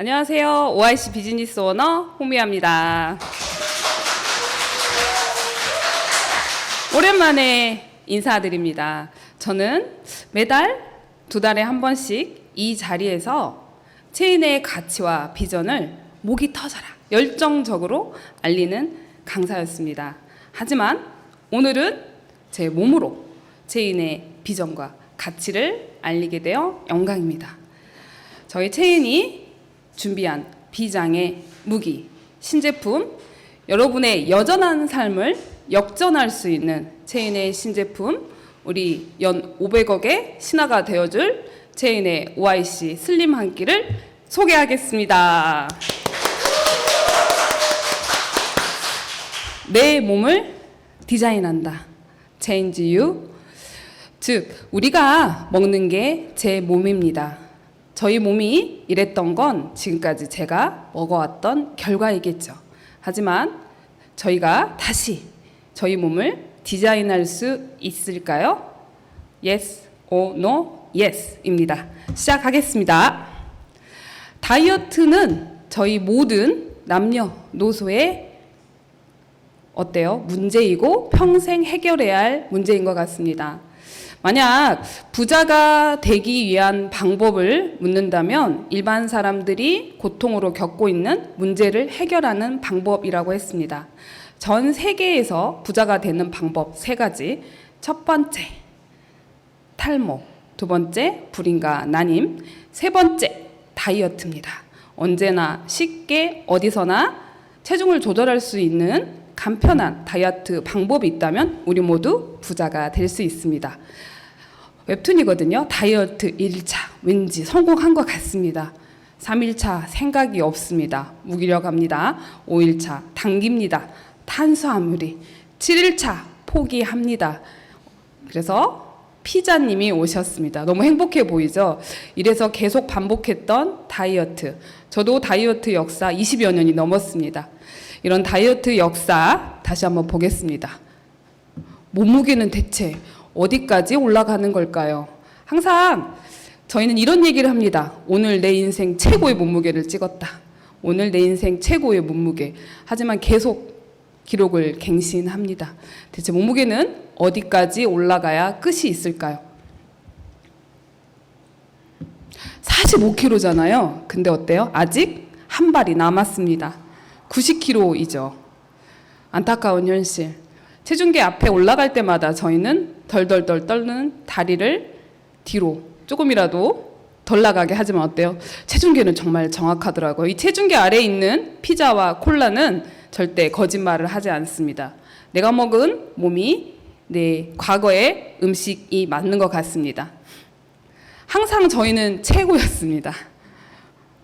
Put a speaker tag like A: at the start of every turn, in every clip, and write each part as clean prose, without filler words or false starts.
A: 안녕하세요. OIC 비즈니스 오너 홍미아입니다. 오랜만에 인사드립니다. 저는 매달 2달에 한 번씩 이 자리에서 체인의 가치와 비전을 목이 터져라 열정적으로 알리는 강사였습니다. 하지만 오늘은 제 몸으로 체인의 비전과 가치를 알리게 되어 영광입니다. 저희 체인이 준비한 비장의 무기, 신제품, 여러분의 여전한 삶을 역전할 수 있는 체인의 신제품, 우리 연 500억의 신화가 되어줄 체인의 OIC 슬림 한 끼를 소개하겠습니다. 내 몸을 디자인한다. Change you. 즉, 우리가 먹는 게 제 몸입니다. 저희 몸이 이랬던 건 지금까지 제가 먹어왔던 결과이겠죠. 하지만 저희가 다시 저희 몸을 디자인할 수 있을까요? Yes or no? Yes입니다. 시작하겠습니다. 다이어트는 저희 모든 남녀노소의 어때요? 문제이고 평생 해결해야 할 문제인 것 같습니다. 만약 부자가 되기 위한 방법을 묻는다면 일반 사람들이 고통으로 겪고 있는 문제를 해결하는 방법이라고 했습니다. 전 세계에서 부자가 되는 방법 3가지. 첫 번째, 탈모. 2번째, 불임과 난임. 3번째, 다이어트입니다. 언제나 쉽게 어디서나 체중을 조절할 수 있는 간편한 다이어트 방법이 있다면 우리 모두 부자가 될 수 있습니다. 웹툰이거든요. 다이어트 1차 왠지 성공한 것 같습니다. 3일차 생각이 없습니다. 무기력합니다. 5일차 당깁니다. 탄수화물이. 7일차 포기합니다. 그래서 피자님이 오셨습니다. 너무 행복해 보이죠? 이래서 계속 반복했던 다이어트. 저도 다이어트 역사 20여 년이 넘었습니다. 이런 다이어트 역사 다시 한번 보겠습니다. 몸무게는 대체 어디까지 올라가는 걸까요? 항상 저희는 이런 얘기를 합니다. 오늘 내 인생 최고의 몸무게를 찍었다. 오늘 내 인생 최고의 몸무게. 하지만 계속 기록을 갱신합니다. 대체 몸무게는 어디까지 올라가야 끝이 있을까요? 45kg잖아요. 근데 어때요? 아직 한 발이 남았습니다. 90kg이죠. 안타까운 현실. 체중계 앞에 올라갈 때마다 저희는 덜덜덜 떨는 다리를 뒤로 조금이라도 덜 나가게 하지만 어때요? 체중계는 정말 정확하더라고요. 이 체중계 아래에 있는 피자와 콜라는 절대 거짓말을 하지 않습니다. 내가 먹은 몸이 내 과거의 음식이 맞는 것 같습니다. 항상 저희는 최고였습니다.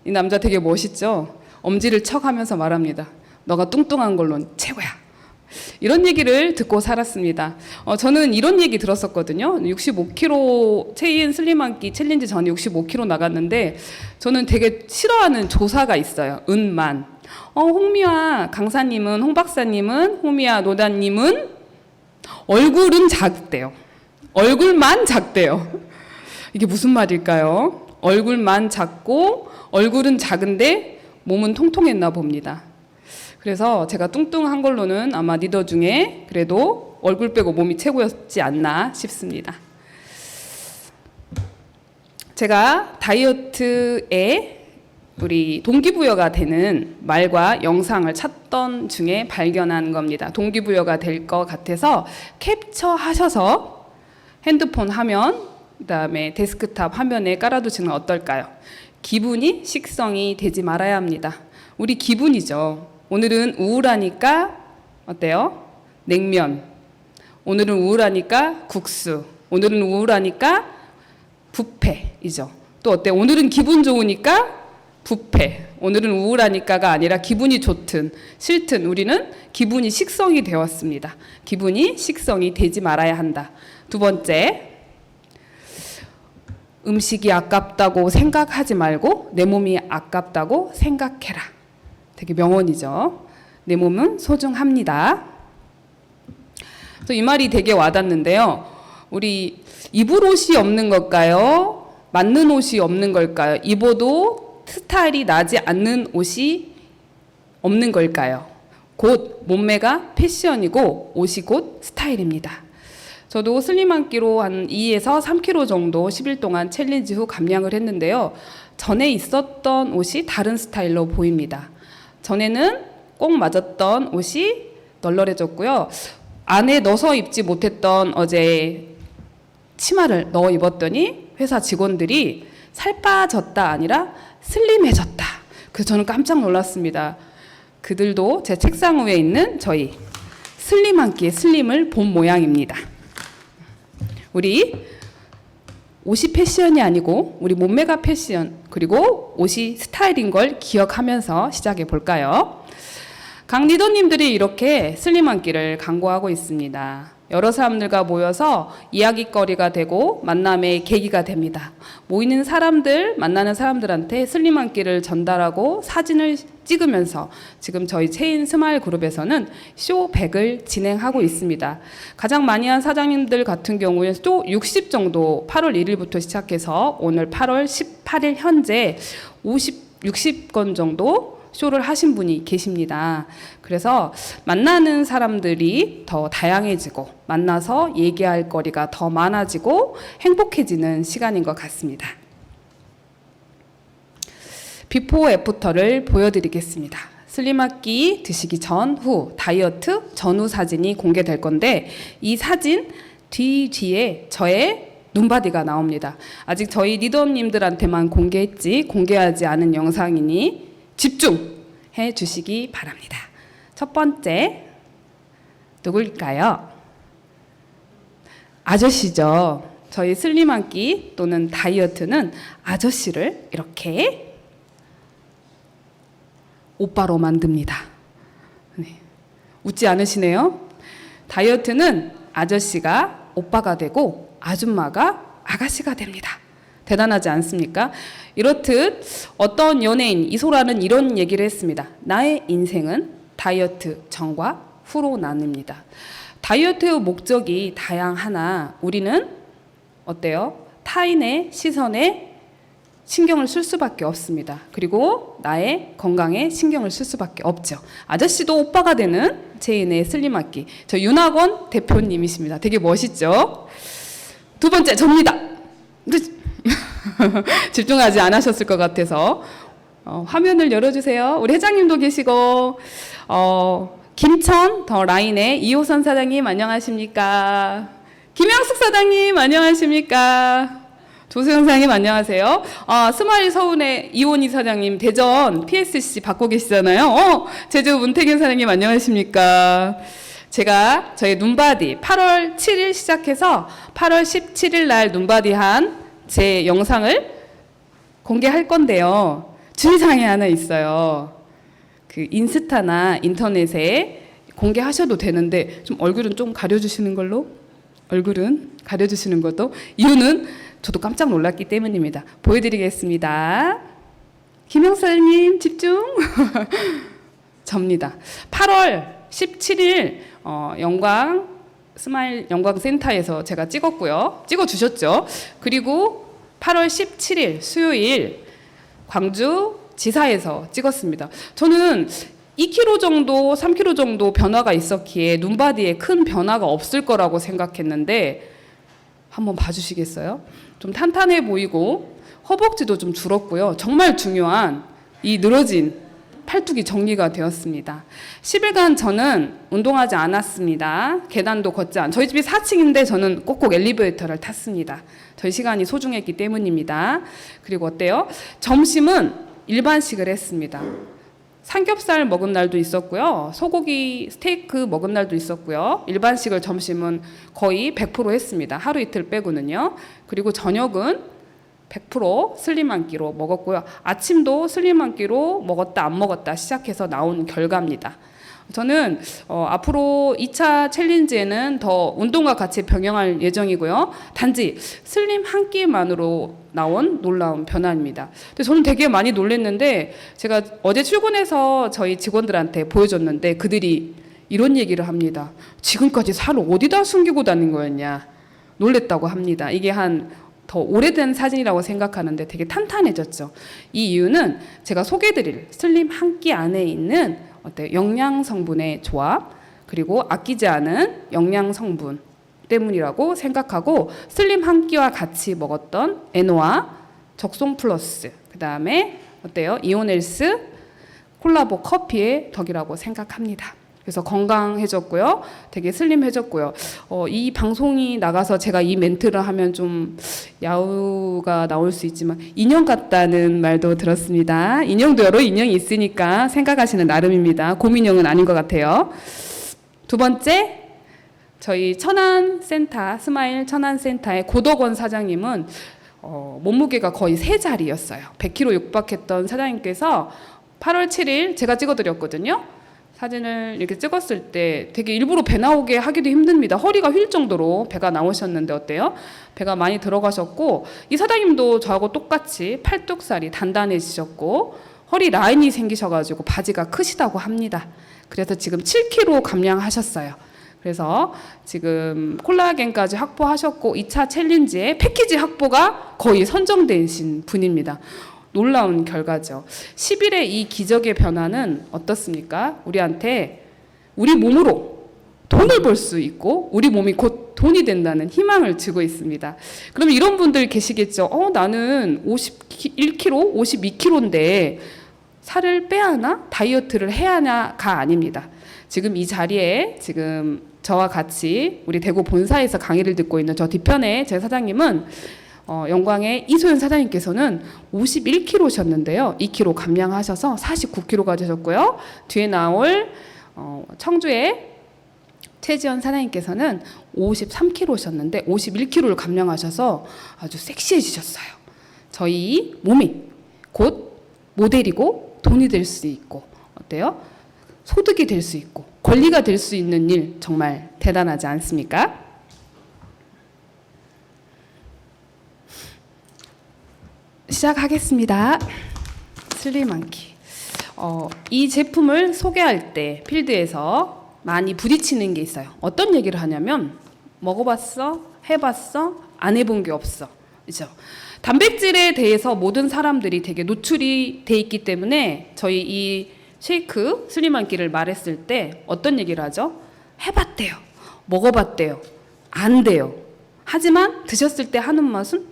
A: 이 남자 되게 멋있죠? 엄지를 척하면서 말합니다. 너가 뚱뚱한 걸로는 최고야. 이런 얘기를 듣고 살았습니다. 저는 이런 얘기 들었었거든요. 65kg 체인 슬림 한 끼 챌린지 전에 65kg 나갔는데 저는 되게 싫어하는 조사가 있어요. 은만. 홍미아 강사님은, 홍 박사님은, 홍미아 노다님은 얼굴은 작대요. 얼굴만 작대요. 이게 무슨 말일까요? 얼굴만 작고 얼굴은 작은데 몸은 통통했나 봅니다. 그래서 제가 뚱뚱한 걸로는 아마 리더 중에 그래도 얼굴 빼고 몸이 최고였지 않나 싶습니다. 제가 다이어트에 우리 동기부여가 되는 말과 영상을 찾던 중에 발견한 겁니다. 동기부여가 될 것 같아서 캡처하셔서 핸드폰 화면, 그다음에 데스크탑 화면에 깔아두시면 어떨까요? 기분이 식성이 되지 말아야 합니다. 우리 기분이죠. 오늘은 우울하니까 어때요? 냉면. 오늘은 우울하니까 국수. 오늘은 우울하니까 뷔페이죠. 또 어때요? 오늘은 기분 좋으니까 뷔페. 오늘은 우울하니까가 아니라 기분이 좋든 싫든 우리는 기분이 식성이 되었습니다. 기분이 식성이 되지 말아야 한다. 2번째, 음식이 아깝다고 생각하지 말고 내 몸이 아깝다고 생각해라. 되게 명언이죠. 내 몸은 소중합니다. 또 이 말이 되게 와닿는데요. 우리 입을 옷이 없는 걸까요? 맞는 옷이 없는 걸까요? 입어도 스타일이 나지 않는 옷이 없는 걸까요? 곧 몸매가 패션이고 옷이 곧 스타일입니다. 저도 슬림한 끼로 한 2에서 3kg 정도 10일 동안 챌린지 후 감량을 했는데요. 전에 있었던 옷이 다른 스타일로 보입니다. 전에는 꼭 맞았던 옷이 널널해졌고요. 안에 넣어서 입지 못했던 어제 치마를 넣어 입었더니 회사 직원들이 살 빠졌다 아니라 슬림해졌다. 그래서 저는 깜짝 놀랐습니다. 그들도 제 책상 위에 있는 저희 슬림한 끼의 슬림을 본 모양입니다. 우리 옷이 패션이 아니고 우리 몸매가 패션, 그리고 옷이 스타일인 걸 기억하면서 시작해 볼까요? 각 리더님들이 이렇게 슬림한 끼를 강구하고 있습니다. 여러 사람들과 모여서 이야기거리가 되고 만남의 계기가 됩니다. 모이는 사람들, 만나는 사람들한테 슬림한 끼를 전달하고 사진을 찍으면서 지금 저희 체인 스마일 그룹에서는 쇼백을 진행하고 있습니다. 가장 많이 한 사장님들 같은 경우에 또 60 정도 8월 1일부터 시작해서 오늘 8월 18일 현재 60건 정도 쇼를 하신 분이 계십니다. 그래서 만나는 사람들이 더 다양해지고 만나서 얘기할 거리가 더 많아지고 행복해지는 시간인 것 같습니다. 비포 애프터를 보여드리겠습니다. 슬림하기 드시기 전후 다이어트 전후 사진이 공개될 건데 이 사진 뒤에 저의 눈바디가 나옵니다. 아직 저희 리더님들한테만 공개했지 공개하지 않은 영상이니 집중해 주시기 바랍니다. 첫 번째 누굴까요? 아저씨죠. 저희 슬림한 끼 또는 다이어트는 아저씨를 이렇게 오빠로 만듭니다. 네. 웃지 않으시네요. 다이어트는 아저씨가 오빠가 되고 아줌마가 아가씨가 됩니다. 대단하지 않습니까? 이렇듯 어떤 연예인 이소라는 이런 얘기를 했습니다. 나의 인생은 다이어트 전과 후로 나뉩니다. 다이어트의 목적이 다양하나 우리는 어때요? 타인의 시선에 신경을 쓸 수밖에 없습니다. 그리고 나의 건강에 신경을 쓸 수밖에 없죠. 아저씨도 오빠가 되는 체인의 슬림하기. 저 윤학원 대표님이십니다. 되게 멋있죠? 두 번째 접니다. 집중하지 않으셨을 것 같아서 화면을 열어주세요. 우리 회장님도 계시고 김천 더 라인의 이호선 사장님 안녕하십니까? 김영숙 사장님 안녕하십니까? 조수영 사장님 안녕하세요. 스마일 서운의 이원희 사장님 대전 PSC 받고 계시잖아요. 제주 문태균 사장님 안녕하십니까? 제가 저희 눈바디 8월 7일 시작해서 8월 17일 날 눈바디 한 제 영상을 공개할 건데요. 주의사항이 하나 있어요. 그 인스타나 인터넷에 공개하셔도 되는데 좀 얼굴은 좀 가려주시는 걸로? 얼굴은 가려주시는 것도 이유는 저도 깜짝 놀랐기 때문입니다. 보여드리겠습니다. 김영사님 집중. 접니다. 8월 17일 스마일 영광센터에서 제가 찍었고요. 찍어주셨죠. 그리고 8월 17일 수요일 광주 지사에서 찍었습니다. 저는 2kg 정도, 3kg 정도 변화가 있었기에 눈바디에 큰 변화가 없을 거라고 생각했는데 한번 봐주시겠어요? 좀 탄탄해 보이고 허벅지도 좀 줄었고요. 정말 중요한 이 늘어진 팔뚝이 정리가 되었습니다. 10일간 저는 운동하지 않았습니다. 계단도 걷지 않. 저희 집이 4층인데 저는 꼭꼭 엘리베이터를 탔습니다. 저희 시간이 소중했기 때문입니다. 그리고 어때요? 점심은 일반식을 했습니다. 삼겹살 먹은 날도 있었고요. 소고기 스테이크 먹은 날도 있었고요. 일반식을 점심은 거의 100% 했습니다. 하루 이틀 빼고는요. 그리고 저녁은 100% 슬림한 끼로 먹었고요. 아침도 슬림한 끼로 먹었다 안 먹었다 시작해서 나온 결과입니다. 저는 앞으로 2차 챌린지에는 더 운동과 같이 병행할 예정이고요. 단지 슬림 한 끼만으로 나온 놀라운 변화입니다. 근데 저는 되게 많이 놀랐는데 제가 어제 출근해서 저희 직원들한테 보여줬는데 그들이 이런 얘기를 합니다. 지금까지 살을 어디다 숨기고 다닌 거였냐. 놀랬다고 합니다. 이게 한 더 오래된 사진이라고 생각하는데 되게 탄탄해졌죠. 이 이유는 제가 소개해드릴 슬림 한 끼 안에 있는 영양 성분의 조합, 그리고 아끼지 않은 영양 성분 때문이라고 생각하고, 슬림 한 끼와 같이 먹었던 에노아, 적송 플러스, 그 다음에 이온헬스 콜라보 커피의 덕이라고 생각합니다. 그래서 건강해졌고요. 되게 슬림해졌고요. 이 방송이 나가서 제가 이 멘트를 하면 좀 야우가 나올 수 있지만 인형 같다는 말도 들었습니다. 인형도 여러 인형이 있으니까 생각하시는 나름입니다. 곰인형은 아닌 것 같아요. 두 번째, 저희 천안센터, 스마일 천안센터의 고덕원 사장님은 몸무게가 거의 3자리였어요. 100kg 육박했던 사장님께서 8월 7일 제가 찍어드렸거든요. 사진을 이렇게 찍었을 때 되게 일부러 배 나오게 하기도 힘듭니다. 허리가 휠 정도로 배가 나오셨는데 어때요? 배가 많이 들어가셨고, 이 사장님도 저하고 똑같이 팔뚝살이 단단해지셨고 허리 라인이 생기셔가지고 바지가 크시다고 합니다. 그래서 지금 7kg 감량하셨어요. 그래서 지금 콜라겐까지 확보하셨고 2차 챌린지에 패키지 확보가 거의 선정되신 분입니다. 놀라운 결과죠. 10일의 이 기적의 변화는 어떻습니까? 우리한테 우리 몸으로 돈을 벌 수 있고 우리 몸이 곧 돈이 된다는 희망을 주고 있습니다. 그럼 이런 분들 계시겠죠. 나는 51kg, 52kg인데 살을 빼야 하나? 다이어트를 해야 하나가 아닙니다. 지금 이 자리에 지금 저와 같이 우리 대구 본사에서 강의를 듣고 있는 저 뒤편에 제 사장님은 영광의 이소연 사장님께서는 51kg셨는데요. 2kg 감량하셔서 49kg가 되셨고요. 뒤에 나올 청주의 최지연 사장님께서는 53kg셨는데 51kg를 감량하셔서 아주 섹시해지셨어요. 저희 몸이 곧 모델이고 돈이 될 수 있고 어때요? 소득이 될 수 있고 권리가 될 수 있는 일, 정말 대단하지 않습니까? 시작하겠습니다. 슬림한끼. 이 제품을 소개할 때 필드에서 많이 부딪히는 게 있어요. 어떤 얘기를 하냐면 먹어봤어? 해봤어? 안 해본 게 없어. 그죠? 단백질에 대해서 모든 사람들이 되게 노출이 돼 있기 때문에 저희 이 쉐이크 슬림한끼를 말했을 때 어떤 얘기를 하죠? 해봤대요. 먹어봤대요. 안 돼요. 하지만 드셨을 때 하는 맛은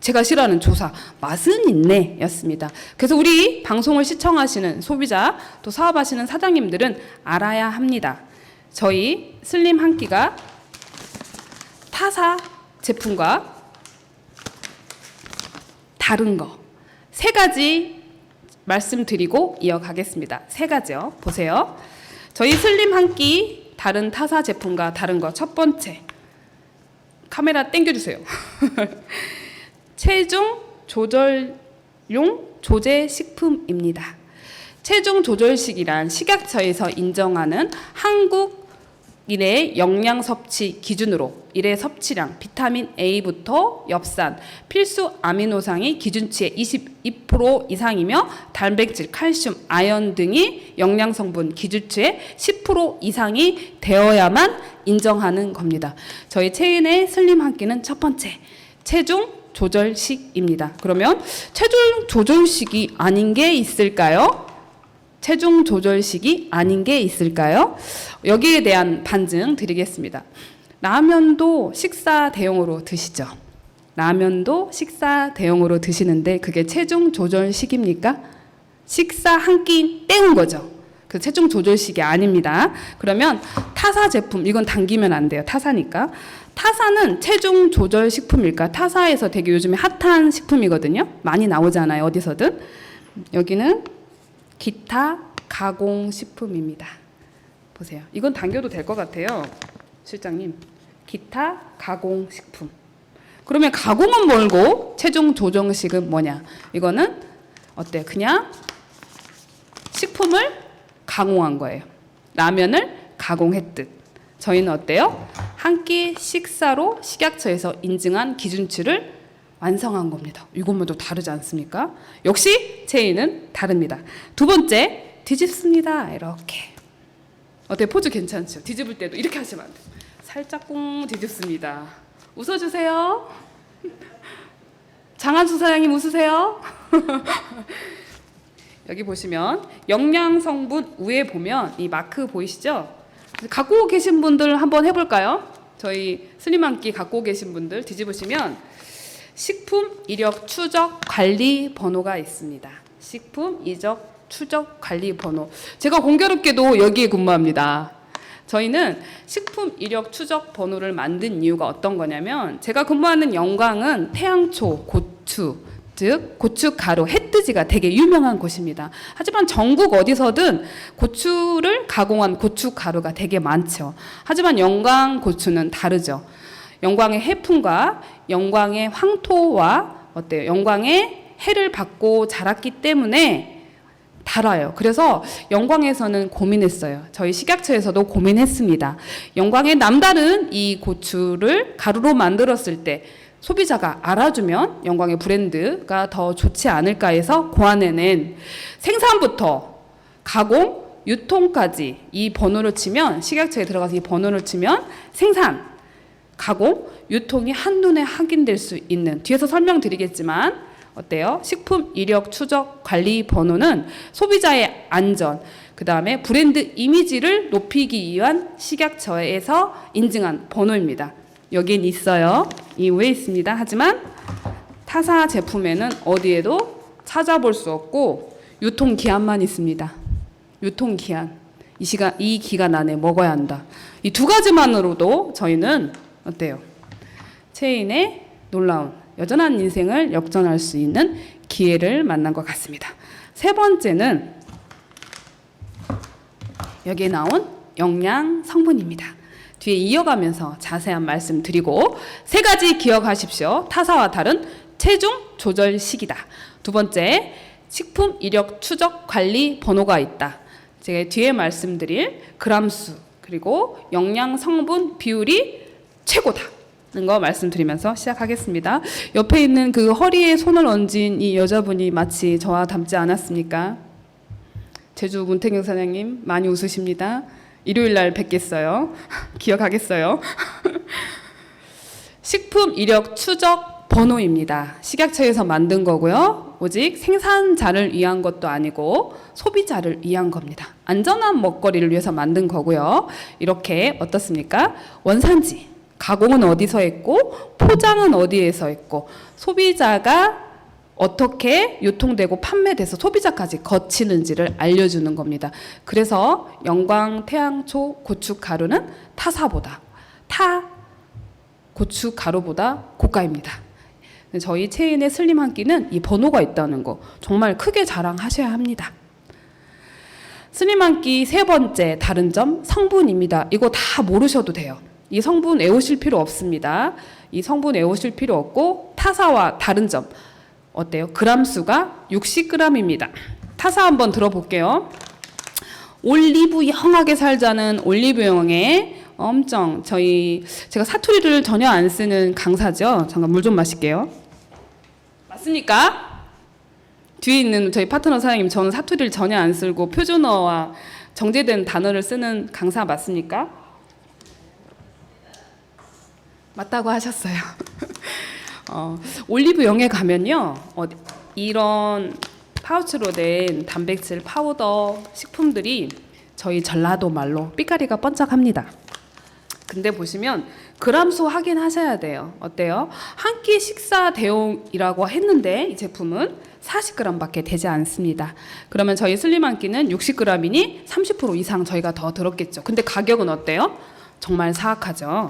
A: 제가 싫어하는 조사, 맛은 있네 였습니다. 그래서 우리 방송을 시청하시는 소비자, 또 사업하시는 사장님들은 알아야 합니다. 저희 슬림 한 끼가 타사 제품과 다른 거 3가지 말씀드리고 이어가겠습니다. 3가지요. 보세요. 저희 슬림 한 끼 다른 타사 제품과 다른 거, 첫 번째, 카메라 당겨주세요. 체중 조절용 조제 식품입니다. 체중 조절식이란 식약처에서 인정하는 한국인의 영양 섭취 기준으로 일회 섭취량, 비타민 A부터 엽산, 필수 아미노산이 기준치의 22% 이상이며 단백질, 칼슘, 아연 등이 영양 성분 기준치의 10% 이상이 되어야만 인정하는 겁니다. 저희 체인의 슬림 한 끼는 첫 번째, 체중 조절식입니다. 그러면 체중 조절식이 아닌 게 있을까요? 체중 조절식이 아닌 게 있을까요? 여기에 대한 반증 드리겠습니다. 라면도 식사 대용으로 드시죠? 라면도 식사 대용으로 드시는데 그게 체중 조절식입니까? 식사 한 끼 때운 거죠. 그 체중 조절식이 아닙니다. 그러면 타사 제품, 이건 당기면 안 돼요. 타사니까. 타사는 체중 조절 식품일까? 타사에서 되게 요즘에 핫한 식품이거든요. 많이 나오잖아요. 어디서든. 여기는 기타 가공 식품입니다. 보세요. 이건 당겨도 될 것 같아요. 실장님. 기타 가공 식품. 그러면 가공은 뭘고 체중 조정식은 뭐냐? 이거는 어때요? 그냥 식품을 가공한 거예요. 라면을 가공했듯. 저희는 어때요? 한 끼 식사로 식약처에서 인증한 기준치를 완성한 겁니다. 이것만도 다르지 않습니까? 역시 체인은 다릅니다. 두 번째, 뒤집습니다. 이렇게. 어때요? 포즈 괜찮죠? 뒤집을 때도 이렇게 하시면 안 돼요. 살짝 꽁 뒤집습니다. 웃어주세요. 장한수 사장님 웃으세요? 여기 보시면 영양 성분 위에 보면 이 마크 보이시죠? 갖고 계신 분들 한번 해볼까요? 저희 슬림 한 끼 갖고 계신 분들 뒤집으시면 식품 이력 추적 관리 번호가 있습니다. 식품 이적 추적 관리 번호. 제가 공교롭게도 여기에 근무합니다. 저희는 식품 이력 추적 번호를 만든 이유가 어떤 거냐면 제가 근무하는 영광은 태양초, 고추, 즉 고춧가루, 햇뜨지가 되게 유명한 곳입니다. 하지만 전국 어디서든 고추를 가공한 고춧가루가 되게 많죠. 하지만 영광 고추는 다르죠. 영광의 해풍과 영광의 황토와 어때요? 영광의 해를 받고 자랐기 때문에 달아요. 그래서 영광에서는 고민했어요. 저희 식약처에서도 고민했습니다. 영광의 남다른 이 고추를 가루로 만들었을 때 소비자가 알아주면 영광의 브랜드가 더 좋지 않을까 해서 고안해낸 생산부터 가공, 유통까지 이 번호를 치면 식약처에 들어가서 이 번호를 치면 생산, 가공, 유통이 한눈에 확인될 수 있는 뒤에서 설명드리겠지만 어때요? 식품 이력 추적 관리 번호는 소비자의 안전, 그 다음에 브랜드 이미지를 높이기 위한 식약처에서 인증한 번호입니다. 여긴 있어요. 이외에 있습니다. 하지만 타사 제품에는 어디에도 찾아볼 수 없고 유통기한만 있습니다. 유통기한. 이 기간 안에 먹어야 한다. 이 두 가지만으로도 저희는 어때요? 체인의 놀라운 여전한 인생을 역전할 수 있는 기회를 만난 것 같습니다. 세 번째는 여기에 나온 영양 성분입니다. 뒤에 이어가면서 자세한 말씀 드리고 세 가지 기억하십시오. 타사와 다른 체중 조절 시기다. 두 번째, 식품 이력 추적 관리 번호가 있다. 제가 뒤에 말씀드릴 그람수 그리고 영양 성분 비율이 최고다. 거 말씀드리면서 시작하겠습니다. 옆에 있는 그 허리에 손을 얹은 이 여자분이 마치 저와 닮지 않았습니까? 제주 문태경 사장님 많이 웃으십니다. 일요일 날 뵙겠어요. 기억하겠어요. 식품 이력 추적 번호입니다. 식약처에서 만든 거고요. 오직 생산자를 위한 것도 아니고 소비자를 위한 겁니다. 안전한 먹거리를 위해서 만든 거고요. 이렇게 어떻습니까? 원산지, 가공은 어디서 했고 포장은 어디에서 했고 소비자가 어떻게 유통되고 판매돼서 소비자까지 거치는지를 알려주는 겁니다. 그래서 영광 태양초 고춧가루는 타 고춧가루보다 고가입니다. 저희 체인의 슬림 한 끼는 이 번호가 있다는 거 정말 크게 자랑하셔야 합니다. 슬림 한 끼 세 번째 다른 점 성분입니다. 이거 다 모르셔도 돼요. 이 성분 외우실 필요 없습니다. 이 성분 외우실 필요 없고 타사와 다른 점 어때요? 그람수가 60g입니다. 타사 한번 들어볼게요. 올리브영하게 살자는 올리브영에 엄청 제가 사투리를 전혀 안 쓰는 강사죠. 잠깐 물 좀 마실게요. 맞습니까? 뒤에 있는 저희 파트너 사장님 저는 사투리를 전혀 안 쓰고 표준어와 정제된 단어를 쓰는 강사 맞습니까? 맞다고 하셨어요. 올리브영에 가면요, 이런 파우치로 된 단백질 파우더 식품들이 저희 전라도 말로 삐까리가 번쩍합니다. 근데 보시면 그람수 확인하셔야 돼요. 어때요? 한 끼 식사 대용이라고 했는데 이 제품은 40g밖에 되지 않습니다. 그러면 저희 슬림 한 끼는 60g이니 30% 이상 저희가 더 들었겠죠. 근데 가격은 어때요? 정말 사악하죠.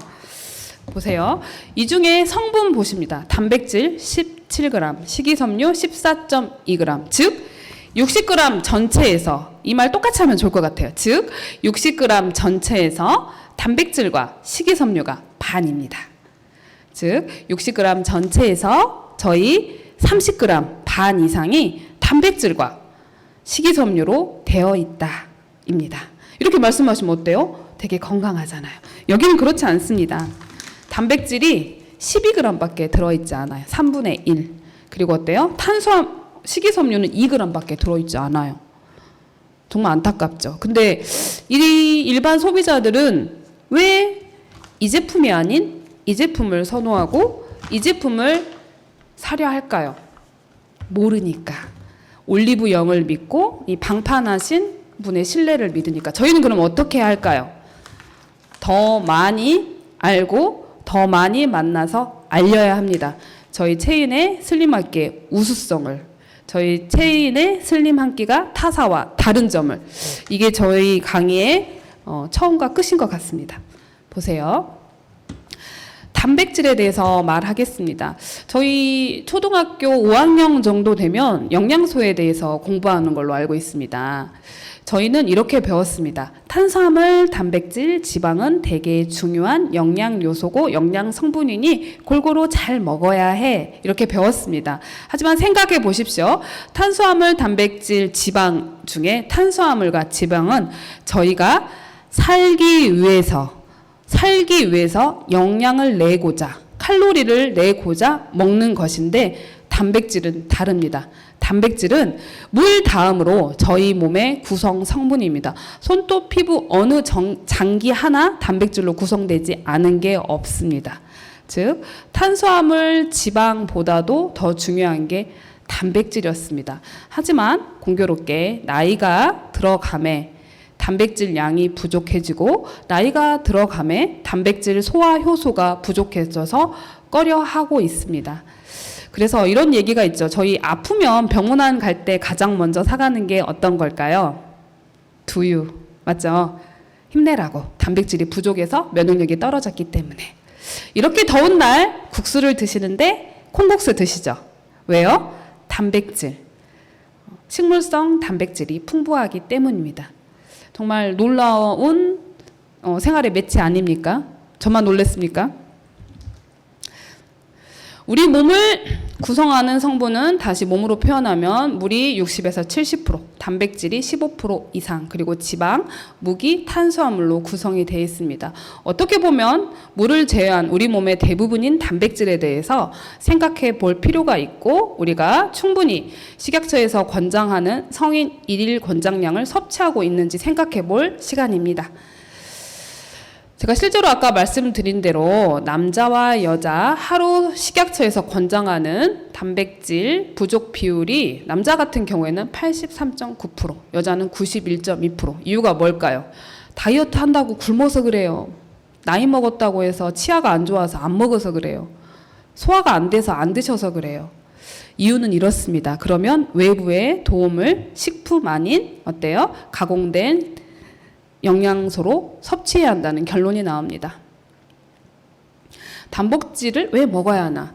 A: 보세요. 이 중에 성분 보십니다. 단백질 17g, 식이섬유 14.2g, 즉 60g 전체에서 이 말 똑같이 하면 좋을 것 같아요. 즉 60g 전체에서 단백질과 식이섬유가 반입니다. 즉 60g 전체에서 저희 30g 반 이상이 단백질과 식이섬유로 되어 있다입니다. 이렇게 말씀하시면 어때요? 되게 건강하잖아요. 여기는 그렇지 않습니다. 단백질이 12g밖에 들어있지 않아요. 3분의 1. 그리고 어때요? 식이섬유는 2g밖에 들어있지 않아요. 정말 안타깝죠. 근데 이 일반 소비자들은 왜 이 제품이 아닌 이 제품을 선호하고 이 제품을 사려 할까요? 모르니까. 올리브영을 믿고 이 방판하신 분의 신뢰를 믿으니까. 저희는 그럼 어떻게 해야 할까요? 더 많이 알고 더 많이 만나서 알려야 합니다. 저희 체인의 슬림학기의 우수성을, 저희 체인의 슬림 한 끼가 타사와 다른 점을, 이게 저희 강의의 처음과 끝인 것 같습니다. 보세요. 단백질에 대해서 말하겠습니다. 저희 초등학교 5학년 정도 되면 영양소에 대해서 공부하는 걸로 알고 있습니다. 저희는 이렇게 배웠습니다. 탄수화물, 단백질, 지방은 되게 중요한 영양 요소고 영양 성분이니 골고루 잘 먹어야 해. 이렇게 배웠습니다. 하지만 생각해 보십시오. 탄수화물, 단백질, 지방 중에 탄수화물과 지방은 저희가 살기 위해서 영양을 내고자, 칼로리를 내고자 먹는 것인데 단백질은 다릅니다. 단백질은 물 다음으로 저희 몸의 구성 성분입니다. 손톱, 피부 어느 장기 하나 단백질로 구성되지 않은 게 없습니다. 즉 탄수화물, 지방보다도 더 중요한 게 단백질이었습니다. 하지만 공교롭게 나이가 들어감에 단백질 양이 부족해지고 나이가 들어감에 단백질 소화 효소가 부족해져서 꺼려하고 있습니다. 그래서 이런 얘기가 있죠. 저희 아프면 병원안 갈 때 가장 먼저 사가는 게 어떤 걸까요? 두유. 맞죠? 힘내라고. 단백질이 부족해서 면역력이 떨어졌기 때문에. 이렇게 더운 날 국수를 드시는데 콩국수 드시죠? 왜요? 단백질. 식물성 단백질이 풍부하기 때문입니다. 정말 놀라운 생활의 매체 아닙니까? 저만 놀랬습니까? 우리 몸을 구성하는 성분은 다시 몸으로 표현하면 물이 60에서 70%, 단백질이 15% 이상, 그리고 지방, 무기, 탄수화물로 구성이 되어 있습니다. 어떻게 보면 물을 제외한 우리 몸의 대부분인 단백질에 대해서 생각해 볼 필요가 있고 우리가 충분히 식약처에서 권장하는 성인 일일 권장량을 섭취하고 있는지 생각해 볼 시간입니다. 제가 실제로 아까 말씀드린 대로 남자와 여자 하루 식약처에서 권장하는 단백질 부족 비율이 남자 같은 경우에는 83.9%, 여자는 91.2%. 이유가 뭘까요? 다이어트 한다고 굶어서 그래요. 나이 먹었다고 해서 치아가 안 좋아서 안 먹어서 그래요. 소화가 안 돼서 안 드셔서 그래요. 이유는 이렇습니다. 그러면 외부의 도움을 식품 아닌 어때요? 가공된 영양소로 섭취해야 한다는 결론이 나옵니다. 단백질을 왜 먹어야 하나?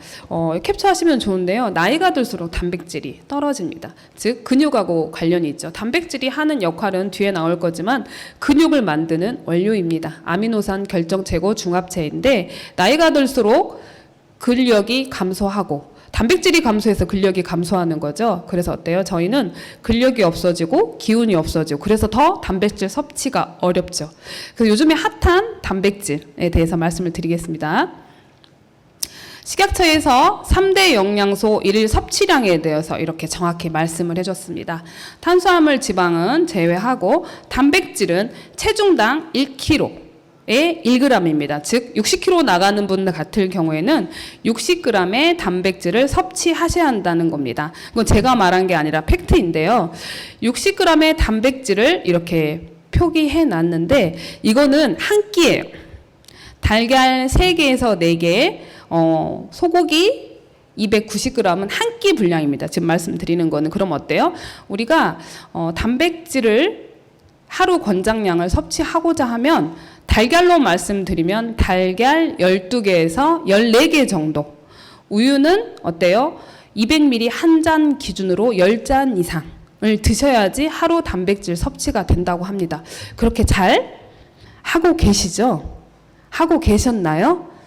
A: 캡처하시면 좋은데요. 나이가 들수록 단백질이 떨어집니다. 즉 근육하고 관련이 있죠. 단백질이 하는 역할은 뒤에 나올 거지만 근육을 만드는 원료입니다. 아미노산 결정 제거 중합체인데 나이가 들수록 근력이 감소하고 단백질이 감소해서 근력이 감소하는 거죠. 그래서 어때요? 저희는 근력이 없어지고 기운이 없어지고 그래서 더 단백질 섭취가 어렵죠. 그래서 요즘에 핫한 단백질에 대해서 말씀을 드리겠습니다. 식약처에서 3대 영양소 일일 섭취량에 대해서 이렇게 정확히 말씀을 해줬습니다. 탄수화물, 지방은 제외하고 단백질은 체중당 1kg 에 1g입니다. 즉 60kg 나가는 분 같을 경우에는 60g의 단백질을 섭취하셔야 한다는 겁니다. 이건 제가 말한 게 아니라 팩트인데요. 60g의 단백질을 이렇게 표기해 놨는데 이거는 한 끼예요. 달걀 3개에서 4개, 소고기 290g은 한 끼 분량입니다. 지금 말씀드리는 거는. 그럼 어때요? 우리가 단백질을 하루 권장량을 섭취하고자 하면 달걀로 말씀드리면 달걀 12개에서 14개 정도, 우유는 어때요? 200ml 한 잔 기준으로 10잔 이상을 드셔야지 하루 단백질 섭취가 된다고 합니다. 그렇게 잘 하고 계시죠? 하고 계셨나요?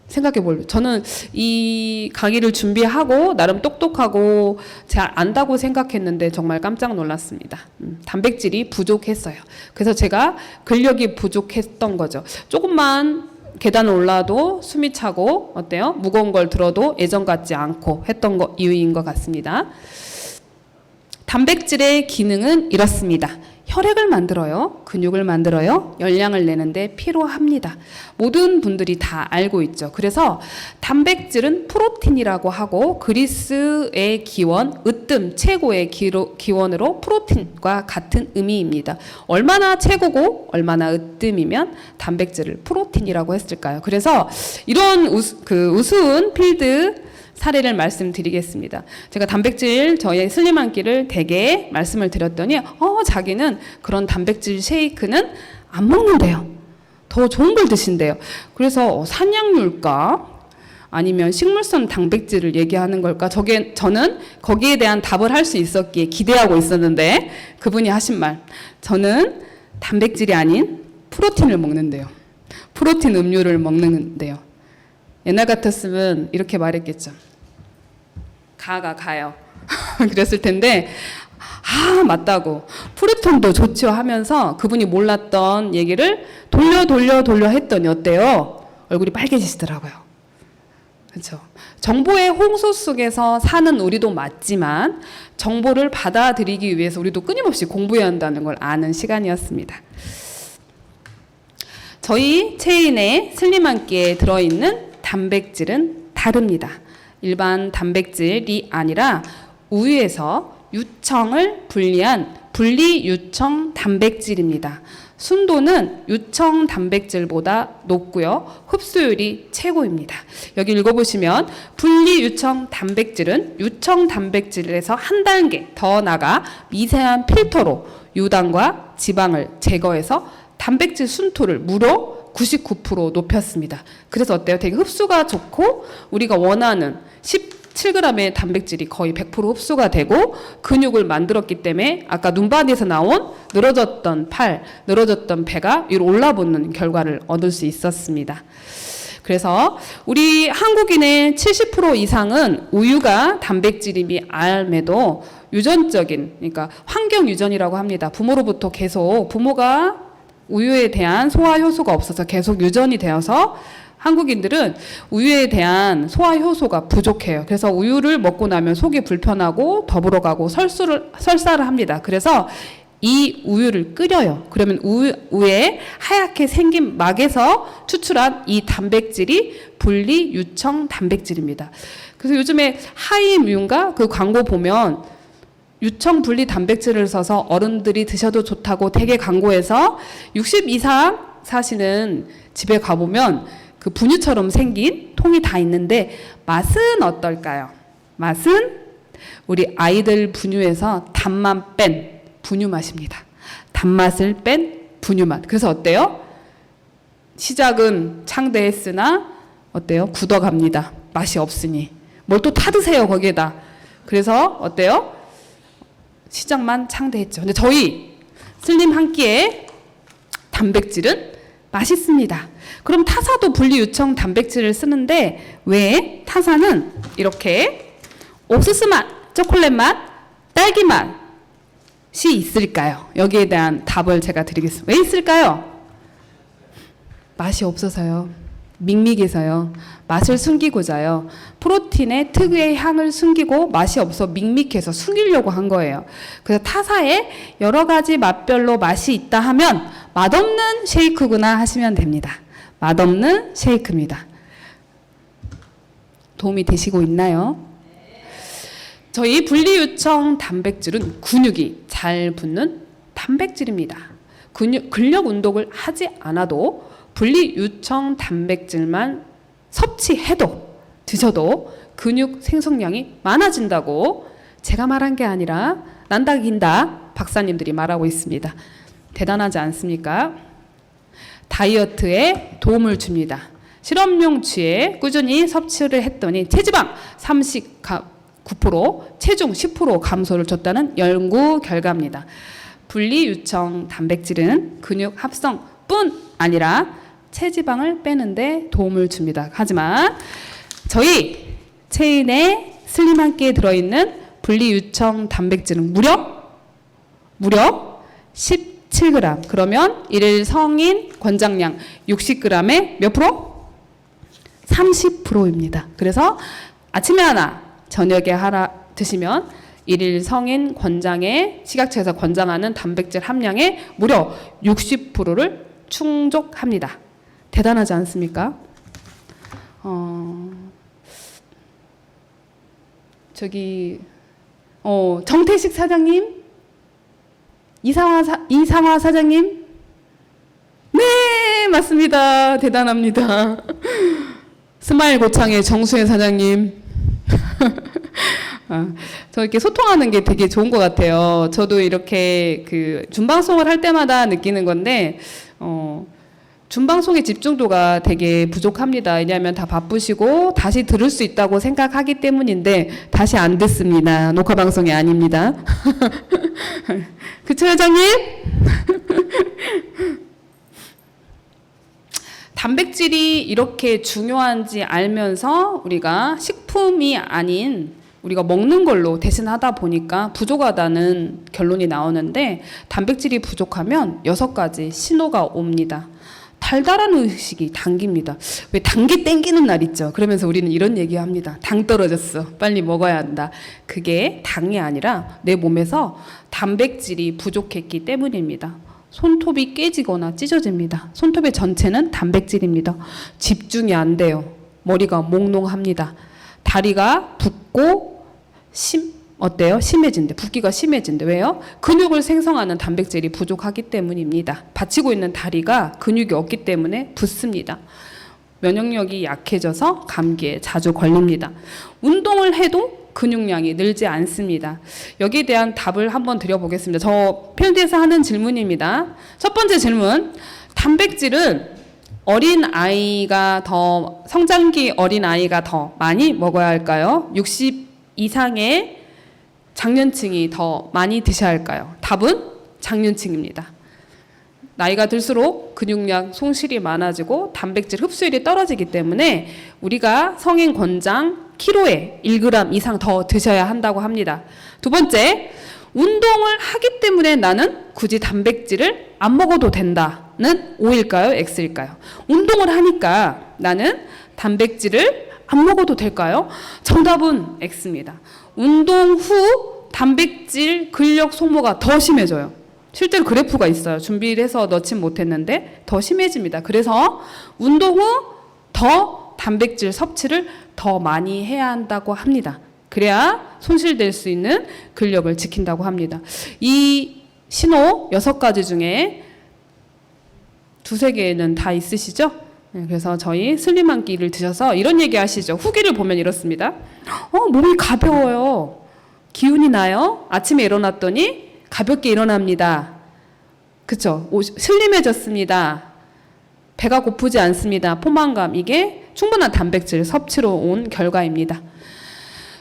A: 생각해 볼래요. 저는 이 강의를 준비하고 나름 똑똑하고 잘 안다고 생각했는데 정말 깜짝 놀랐습니다. 단백질이 부족했어요. 그래서 제가 근력이 부족했던 거죠. 조금만 계단을 올라도 숨이 차고 어때요? 무거운 걸 들어도 예전 같지 않고 했던 거 이유인 것 같습니다. 단백질의 기능은 이렇습니다. 혈액을 만들어요. 근육을 만들어요. 열량을 내는데 필요합니다. 모든 분들이 다 알고 있죠. 그래서 단백질은 프로틴이라고 하고 그리스의 기원, 으뜸, 최고의 기원으로 프로틴과 같은 의미입니다. 얼마나 최고고 얼마나 으뜸이면 단백질을 프로틴이라고 했을까요? 그래서 이런 우스운 필드 사례를 말씀드리겠습니다. 제가 단백질 저의 슬림 한 끼를 되게 말씀을 드렸더니 자기는 그런 단백질 쉐이크는 안 먹는데요. 더 좋은 걸 드신대요. 그래서 산양류일까? 아니면 식물성 단백질을 얘기하는 걸까? 저는 거기에 대한 답을 할 수 있었기에 기대하고 있었는데 그분이 하신 말, 저는 단백질이 아닌 프로틴을 먹는데요. 프로틴 음료를 먹는데요. 옛날 같았으면 이렇게 말했겠죠. 가요. 그랬을 텐데 맞다고 프로틴도 좋죠 하면서 그분이 몰랐던 얘기를 돌려 했더니 어때요? 얼굴이 빨개지시더라고요. 그렇죠. 정보의 홍수 속에서 사는 우리도 맞지만 정보를 받아들이기 위해서 우리도 끊임없이 공부해야 한다는 걸 아는 시간이었습니다. 저희 체인의 슬림 한 끼에 들어있는 단백질은 다릅니다. 일반 단백질이 아니라 우유에서 유청을 분리한 분리유청 단백질입니다. 순도는 유청 단백질보다 높고요. 흡수율이 최고입니다. 여기 읽어보시면 분리유청 단백질은 유청 단백질에서 한 단계 더 나가 미세한 필터로 유당과 지방을 제거해서 단백질 순도를 무려 99% 높였습니다. 그래서 어때요? 되게 흡수가 좋고 우리가 원하는 17g의 단백질이 거의 100% 흡수가 되고 근육을 만들었기 때문에 아까 눈바디에서 나온 늘어졌던 팔, 늘어졌던 배가 위로 올라붙는 결과를 얻을 수 있었습니다. 그래서 우리 한국인의 70% 이상은 우유가 단백질임이 알매도 유전적인, 그러니까 환경 유전이라고 합니다. 부모로부터 계속 부모가 우유에 대한 소화 효소가 없어서 계속 유전이 되어서 한국인들은 우유에 대한 소화 효소가 부족해요. 그래서 우유를 먹고 나면 속이 불편하고 더불어 가고 설사를 합니다. 그래서 이 우유를 끓여요. 그러면 우유에 하얗게 생긴 막에서 추출한 이 단백질이 분리유청 단백질입니다. 그래서 요즘에 하이뮤인가 그 광고 보면 유청 분리 단백질을 써서 어른들이 드셔도 좋다고 되게 광고해서 60 이상 사시는 집에 가보면 그 분유처럼 생긴 통이 다 있는데 맛은 어떨까요? 맛은 우리 아이들 분유에서 단맛 뺀 분유 맛입니다. 단맛을 뺀 분유 맛. 그래서 어때요? 시작은 창대했으나 어때요? 굳어갑니다. 맛이 없으니. 뭘 또 타드세요 거기에다. 그래서 어때요? 시작만 창대했죠. 근데 저희 슬림 한 끼의 단백질은 맛있습니다. 그럼 타사도 분리유청 단백질을 쓰는데 왜 타사는 이렇게 옥수수 맛, 초콜릿 맛, 딸기 맛이 있을까요? 여기에 대한 답을 제가 드리겠습니다. 왜 있을까요? 맛이 없어서요. 밍밍해서요. 맛을 숨기고자요. 프로틴의 특유의 향을 숨기고 맛이 없어 밍밍해서 숨기려고 한 거예요. 그래서 타사에 여러 가지 맛별로 맛이 있다 하면 맛없는 쉐이크구나 하시면 됩니다. 맛없는 쉐이크입니다. 도움이 되시고 있나요? 저희 분리유청 단백질은 근육이 잘 붙는 단백질입니다. 근력 운동을 하지 않아도 분리유청 단백질만 섭취해도 드셔도 근육 생성량이 많아진다고 제가 말한 게 아니라 난다긴다 박사님들이 말하고 있습니다. 대단하지 않습니까? 다이어트에 도움을 줍니다. 실험용치에 꾸준히 섭취를 했더니 체지방 39%, 체중 10% 감소를 줬다는 연구 결과입니다. 분리유청 단백질은 근육 합성뿐 아니라 체지방을 빼는데 도움을 줍니다. 하지만 저희 체인의 슬림 한 끼에 들어있는 분리유청 단백질은 무려 17g. 그러면 일일 성인 권장량 60g에 몇 프로? 30%입니다. 그래서 아침에 하나, 저녁에 하나 드시면 일일 성인 권장의 식약처에서 권장하는 단백질 함량의 무려 60%를 충족합니다. 대단하지 않습니까? 정태식 사장님, 이상화 사장님, 네 맞습니다. 대단합니다. 스마일 고창의 정수혜 사장님. 저 이렇게 소통하는 게 되게 좋은 것 같아요. 저도 이렇게 그 준방송을 할 때마다 느끼는 건데, 준방송의 집중도가 되게 부족합니다. 왜냐하면 다 바쁘시고 다시 들을 수 있다고 생각하기 때문인데 다시 안 듣습니다. 녹화 방송이 아닙니다. 그쵸, 회장님? 단백질이 이렇게 중요한지 알면서 우리가 식품이 아닌 우리가 먹는 걸로 대신하다 보니까 부족하다는 결론이 나오는데, 단백질이 부족하면 6가지 신호가 옵니다. 달달한 음식이 당깁니다. 왜 당기 땡기는 날 있죠? 그러면서 우리는 이런 얘기합니다. 당 떨어졌어. 빨리 먹어야 한다. 그게 당이 아니라 내 몸에서 단백질이 부족했기 때문입니다. 손톱이 깨지거나 찢어집니다. 손톱의 전체는 단백질입니다. 집중이 안 돼요. 머리가 몽롱합니다. 다리가 붓고 심해진대. 붓기가 심해진대. 왜요? 근육을 생성하는 단백질이 부족하기 때문입니다. 받치고 있는 다리가 근육이 없기 때문에 붓습니다. 면역력이 약해져서 감기에 자주 걸립니다. 운동을 해도 근육량이 늘지 않습니다. 여기에 대한 답을 한번 드려보겠습니다. 저 필드에서 하는 질문입니다. 첫 번째 질문. 단백질은 성장기 어린 아이가 더 많이 먹어야 할까요? 60 이상의 장년층이 더 많이 드셔야 할까요? 답은 장년층입니다. 나이가 들수록 근육량, 손실이 많아지고 단백질 흡수율이 떨어지기 때문에 우리가 성인 권장 키로에 1g 이상 더 드셔야 한다고 합니다. 두 번째, 운동을 하기 때문에 나는 굳이 단백질을 안 먹어도 된다는 O일까요? X일까요? 운동을 하니까 나는 단백질을 안 먹어도 될까요? 정답은 X입니다. 운동 후 단백질 근력 소모가 더 심해져요. 실제로 그래프가 있어요. 준비를 해서 넣진 못했는데 더 심해집니다. 그래서 운동 후 더 단백질 섭취를 더 많이 해야 한다고 합니다. 그래야 손실될 수 있는 근력을 지킨다고 합니다. 이 신호 6가지 중에 2-3개는 다 있으시죠? 그래서 저희 슬림한 끼를 드셔서 이런 얘기 하시죠. 후기를 보면 이렇습니다. 몸이 가벼워요. 기운이 나요. 아침에 일어났더니 가볍게 일어납니다. 그쵸? 슬림해졌습니다. 배가 고프지 않습니다. 포만감. 이게 충분한 단백질 섭취로 온 결과입니다.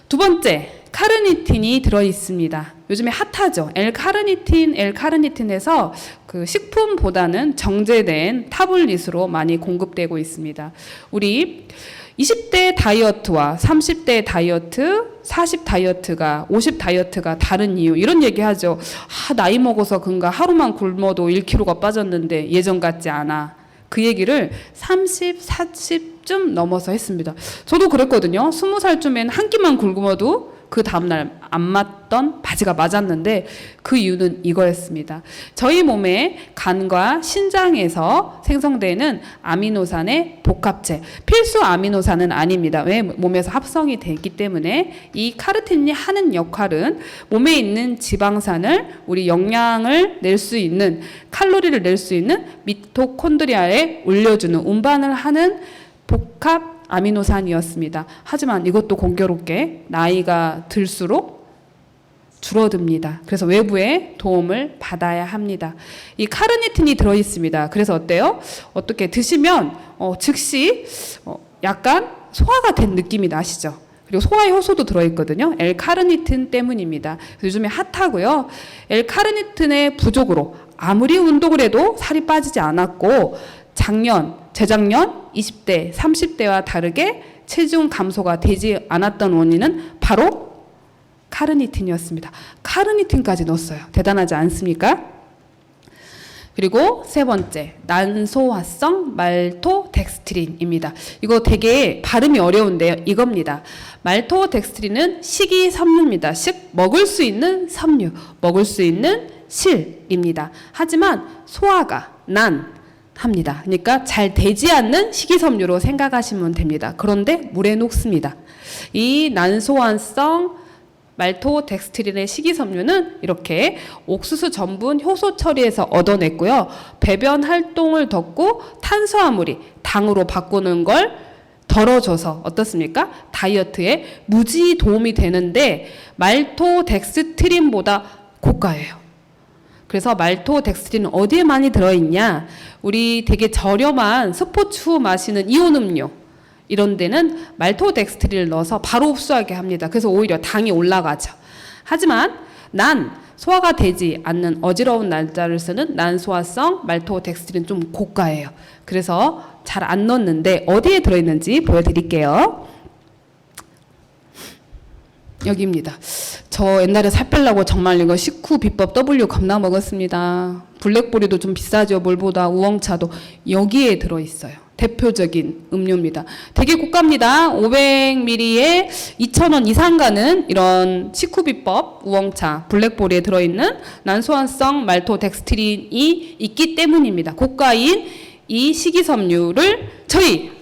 A: 두 번째, 카르니틴이 들어있습니다. 요즘에 핫하죠. L카르니틴에서 그 식품보다는 정제된 타블릿으로 많이 공급되고 있습니다. 우리 20대 다이어트와 30대 다이어트, 40 다이어트가, 50 다이어트가 다른 이유, 이런 얘기 하죠. 나이 먹어서 그런가 하루만 굶어도 1kg가 빠졌는데 예전 같지 않아. 그 얘기를 30, 40쯤 넘어서 했습니다. 저도 그랬거든요. 20살쯤엔 한 끼만 굶어도 그 다음날 안 맞던 바지가 맞았는데 그 이유는 이거였습니다. 저희 몸의 간과 신장에서 생성되는 아미노산의 복합체, 필수 아미노산은 아닙니다. 왜? 몸에서 합성이 되기 때문에 이 카르틴이 하는 역할은 몸에 있는 지방산을 우리 영양을 낼 수 있는, 칼로리를 낼 수 있는 미토콘드리아에 올려주는, 운반을 하는 복합 아미노산이었습니다. 하지만 이것도 공교롭게 나이가 들수록 줄어듭니다. 그래서 외부의 도움을 받아야 합니다. 이 카르니틴이 들어있습니다. 그래서 어때요? 어떻게 드시면 즉시 약간 소화가 된 느낌이 나시죠? 그리고 소화 효소도 들어있거든요. L카르니틴 때문입니다. 요즘에 핫하고요. L카르니틴의 부족으로 아무리 운동을 해도 살이 빠지지 않았고 재작년 20대, 30대와 다르게 체중 감소가 되지 않았던 원인은 바로 카르니틴이었습니다. 카르니틴까지 넣었어요. 대단하지 않습니까? 그리고 세 번째, 난소화성 말토덱스트린입니다. 이거 되게 발음이 어려운데요. 이겁니다. 말토덱스트린은 식이섬유입니다. 즉 먹을 수 있는 섬유, 먹을 수 있는 실입니다. 하지만 소화가 합니다. 그러니까 잘 되지 않는 식이섬유로 생각하시면 됩니다. 그런데 물에 녹습니다. 이 난소환성 말토덱스트린의 식이섬유는 이렇게 옥수수 전분 효소 처리에서 얻어냈고요. 배변 활동을 덮고 탄수화물이 당으로 바꾸는 걸 덜어줘서 어떻습니까? 다이어트에 무지 도움이 되는데 말토덱스트린보다 고가예요. 그래서 말토덱스트린은 어디에 많이 들어있냐? 우리 되게 저렴한 스포츠 후 마시는 이온 음료 이런 데는 말토덱스트린을 넣어서 바로 흡수하게 합니다. 그래서 오히려 당이 올라가죠. 하지만 소화가 되지 않는 어지러운 날짜를 쓰는 난소화성 말토덱스트린 좀 고가예요. 그래서 잘 안 넣는데 어디에 들어있는지 보여드릴게요. 여기입니다. 저 옛날에 살 빼려고 정말 이거 식후 비법 W 겁나 먹었습니다. 블랙보리도 좀 비싸죠. 뭘보다 우엉차도 여기에 들어있어요. 대표적인 음료입니다. 되게 고가입니다. 500ml에 2,000원 이상 가는 이런 식후 비법 우엉차 블랙보리에 들어있는 난소환성 말토덱스트린이 있기 때문입니다. 고가인 이 식이섬유를 저희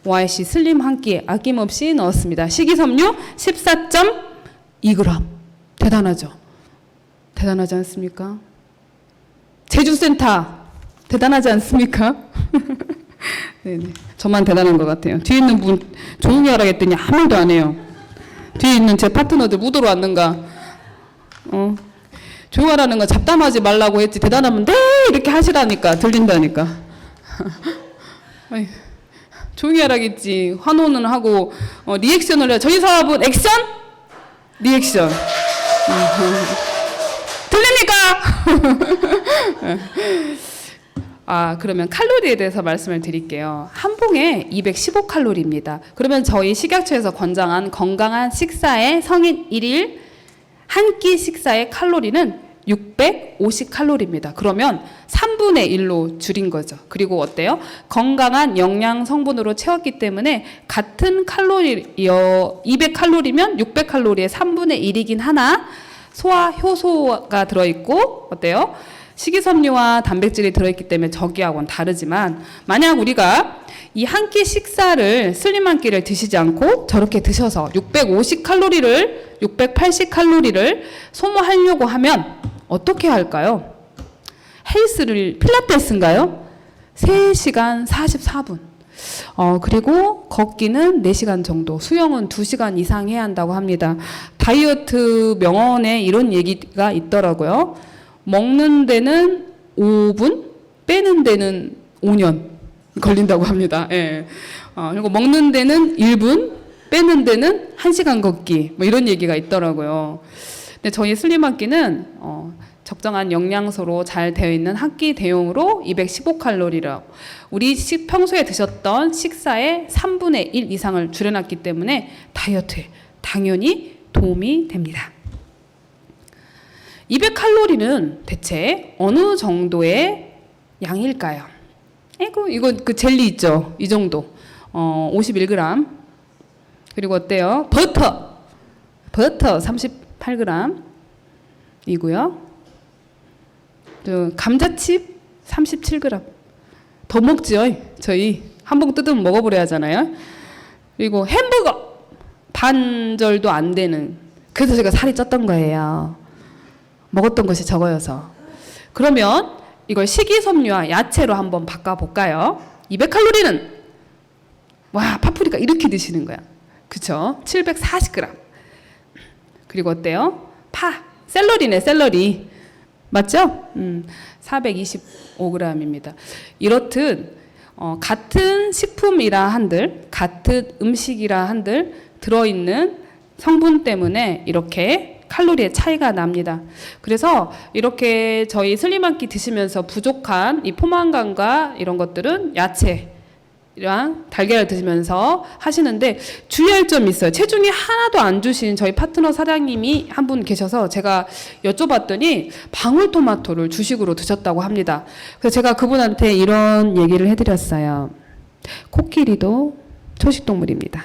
A: YC 슬림 한 끼에 아낌없이 넣었습니다. 식이섬유 14.2g. 대단하죠? 대단하지 않습니까? 제주센터 대단하지 않습니까? 네네. 저만 대단한 것 같아요. 뒤에 있는 분 조용히 하라 했더니 아무 말도 안 해요. 뒤에 있는 제 파트너들 못 들어왔는가? 조용히 하라는 거 잡담하지 말라고 했지. 대단하면 네 이렇게 하시라니까 들린다니까. 조용히 하라겠지. 환호는 하고 리액션을 해요. 저희 사업은 액션, 리액션. 들립니까? 그러면 칼로리에 대해서 말씀을 드릴게요. 한 봉에 215칼로리입니다. 그러면 저희 식약처에서 권장한 건강한 식사의 성인 1일 한 끼 식사의 칼로리는 650칼로리입니다. 그러면 3분의 1로 줄인 거죠. 그리고 어때요? 건강한 영양 성분으로 채웠기 때문에 같은 칼로리 200칼로리면 600칼로리의 3분의 1이긴 하나 소화 효소가 들어있고 어때요? 식이섬유와 단백질이 들어있기 때문에 저기하고는 다르지만 만약 우리가 이 한 끼 식사를 슬림 한 끼를 드시지 않고 저렇게 드셔서 650칼로리를 680칼로리를 소모하려고 하면 어떻게 할까요? 헬스를 필라테스인가요? 3시간 44분. 그리고 걷기는 4시간 정도, 수영은 2시간 이상 해야 한다고 합니다. 다이어트 명언에 이런 얘기가 있더라고요. 먹는 데는 5분, 빼는 데는 5년 걸린다고 합니다. 예. 그리고 먹는 데는 1분, 빼는 데는 1시간 걷기, 뭐 이런 얘기가 있더라고요. 근데 저희 슬림 한 끼는 적정한 영양소로 잘 되어 있는 한 끼 대용으로 215칼로리라 우리 평소에 드셨던 식사의 3분의 1 이상을 줄여놨기 때문에 다이어트에 당연히 도움이 됩니다. 200칼로리는 대체 어느 정도의 양일까요? 이거 그 젤리 있죠? 이 정도. 51g. 그리고 어때요? 버터 38g 이고요. 감자칩 37g. 더 먹죠. 저희 한 봉 뜯으면 먹어버려야 하잖아요. 그리고 햄버거 반절도 안 되는. 그래서 제가 살이 쪘던 거예요. 먹었던 것이 적어서. 그러면 이걸 식이섬유와 야채로 한번 바꿔볼까요? 200칼로리는 파프리카 이렇게 드시는 거야. 그쵸? 740g. 그리고 어때요? 샐러리네, 샐러리. 맞죠? 425g입니다. 이렇듯 같은 식품이라 한들, 같은 음식이라 한들 들어있는 성분 때문에 이렇게 칼로리의 차이가 납니다. 그래서 이렇게 저희 슬림 한 끼 드시면서 부족한 이 포만감과 이런 것들은 야채 랑 달걀을 드시면서 하시는데 주의할 점이 있어요. 체중이 하나도 안 주신 저희 파트너 사장님이 한 분 계셔서 제가 여쭤봤더니 방울토마토를 주식으로 드셨다고 합니다. 그래서 제가 그분한테 이런 얘기를 해드렸어요. 코끼리도 초식동물입니다.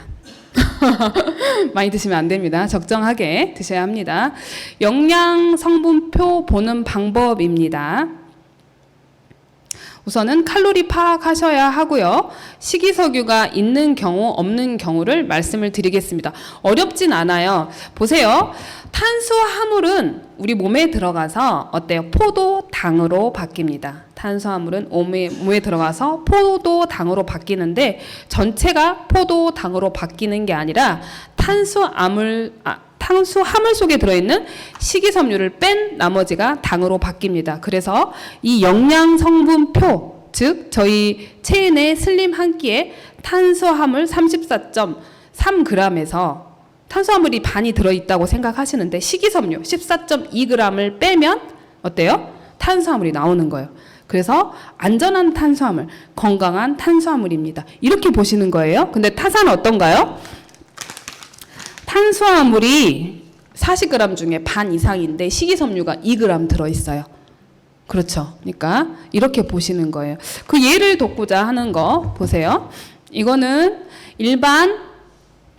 A: 많이 드시면 안 됩니다. 적정하게 드셔야 합니다. 영양 성분표 보는 방법입니다. 우선은 칼로리 파악하셔야 하고요. 식이섬유가 있는 경우 없는 경우를 말씀을 드리겠습니다. 어렵진 않아요. 보세요. 탄수화물은 우리 몸에 들어가서 어때요? 포도당으로 바뀝니다. 탄수화물은 몸에 들어가서 포도당으로 바뀌는데 전체가 포도당으로 바뀌는 게 아니라 탄수화물 속에 들어있는 식이섬유를 뺀 나머지가 당으로 바뀝니다. 그래서 이 영양 성분표, 즉 저희 체인의 슬림 한 끼에 탄수화물 34.3g에서 탄수화물이 반이 들어있다고 생각하시는데 식이섬유 14.2g을 빼면 어때요? 탄수화물이 나오는 거예요. 그래서 안전한 탄수화물, 건강한 탄수화물입니다. 이렇게 보시는 거예요. 근데 타사는 어떤가요? 탄수화물이 40g 중에 반 이상인데 식이섬유가 2g 들어있어요. 그렇죠. 그러니까 이렇게 보시는 거예요. 그 예를 돋고자 하는 거 보세요. 이거는 일반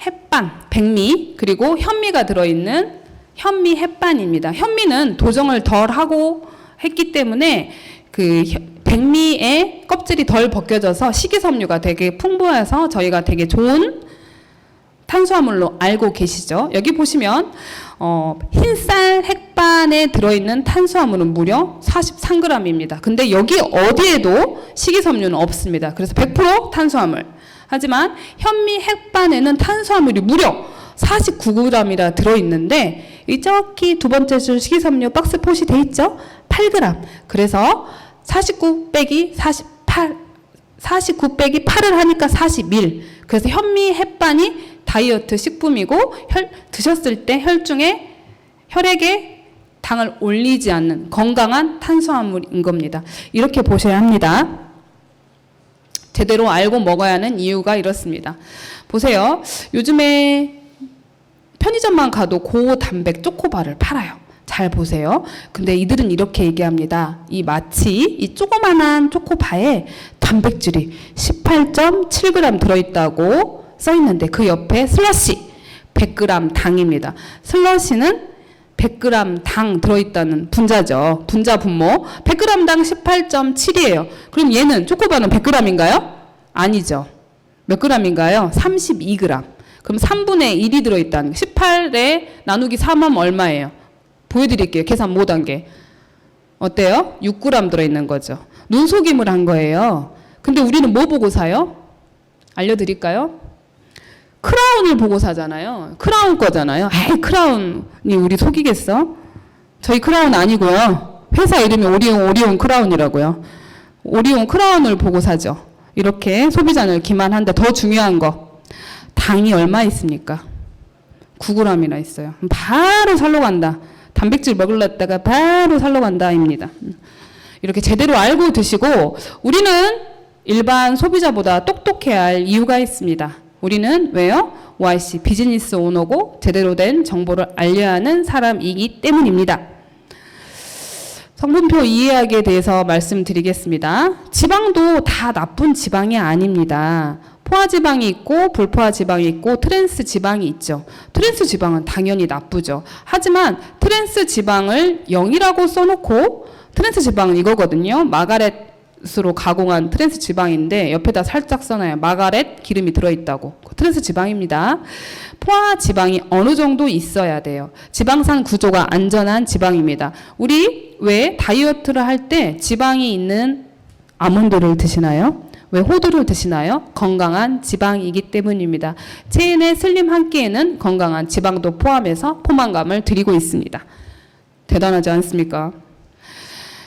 A: 햇반, 백미, 그리고 현미가 들어있는 현미 햇반입니다. 현미는 도정을 덜 하고 했기 때문에 그 백미의 껍질이 덜 벗겨져서 식이섬유가 되게 풍부해서 저희가 되게 좋은 탄수화물로 알고 계시죠? 여기 보시면 흰쌀 햇반에 들어있는 탄수화물은 무려 43g입니다. 근데 여기 어디에도 식이섬유는 없습니다. 그래서 100% 탄수화물. 하지만 현미 햇반에는 탄수화물이 무려 49g이나 들어있는데 이 저기 두 번째 줄 식이섬유 박스 표시 돼 있죠? 8g. 그래서 49 빼기 48, 49 빼기 8을 하니까 41. 그래서 현미 햇반이 다이어트 식품이고 드셨을 때 혈액에 당을 올리지 않는 건강한 탄수화물인 겁니다. 이렇게 보셔야 합니다. 제대로 알고 먹어야 하는 이유가 이렇습니다. 보세요. 요즘에 편의점만 가도 고단백 초코바를 팔아요. 잘 보세요. 근데 이들은 이렇게 얘기합니다. 마치 이 조그만한 초코바에 단백질이 18.7g 들어있다고 써있는데 그 옆에 슬러시 100g 당입니다. 슬러시는 100g 당 들어있다는 분자죠. 분자 분모 100g당 18.7이에요. 그럼 얘는 초코바는 100g인가요? 아니죠. 몇 g인가요? 32g. 그럼 3분의 1이 들어있다는 18에 나누기 3하면 얼마예요? 보여드릴게요. 계산 못한 게. 어때요? 6g 들어있는 거죠. 눈속임을 한 거예요. 근데 우리는 뭐 보고 사요? 알려드릴까요? 크라운을 보고 사잖아요. 크라운 거잖아요. 에이, 크라운이 우리 속이겠어? 저희 크라운 아니고요. 회사 이름이 오리온 크라운이라고요. 오리온 크라운을 보고 사죠. 이렇게 소비자를 기만한데 더 중요한 거. 당이 얼마 있습니까? 9g이나 있어요. 바로 살로 간다. 단백질 먹으려다가 바로 살로 간다입니다. 이렇게 제대로 알고 드시고 우리는 일반 소비자보다 똑똑해야 할 이유가 있습니다. 우리는 왜요? YC 비즈니스 오너고 제대로 된 정보를 알려야 하는 사람이기 때문입니다. 성분표 이해하기에 대해서 말씀드리겠습니다. 지방도 다 나쁜 지방이 아닙니다. 포화지방이 있고 불포화지방이 있고 트랜스 지방이 있죠. 트랜스 지방은 당연히 나쁘죠. 하지만 트랜스 지방을 0이라고 써놓고 트랜스 지방은 이거거든요. 마가렛으로 가공한 트랜스 지방인데 옆에다 살짝 써놔요. 마가렛 기름이 들어있다고. 트랜스 지방입니다. 포화지방이 어느 정도 있어야 돼요. 지방산 구조가 안전한 지방입니다. 우리 왜 다이어트를 할 때 지방이 있는 아몬드를 드시나요? 왜 호두를 드시나요? 건강한 지방이기 때문입니다. 체인의 슬림 한 끼에는 건강한 지방도 포함해서 포만감을 드리고 있습니다. 대단하지 않습니까?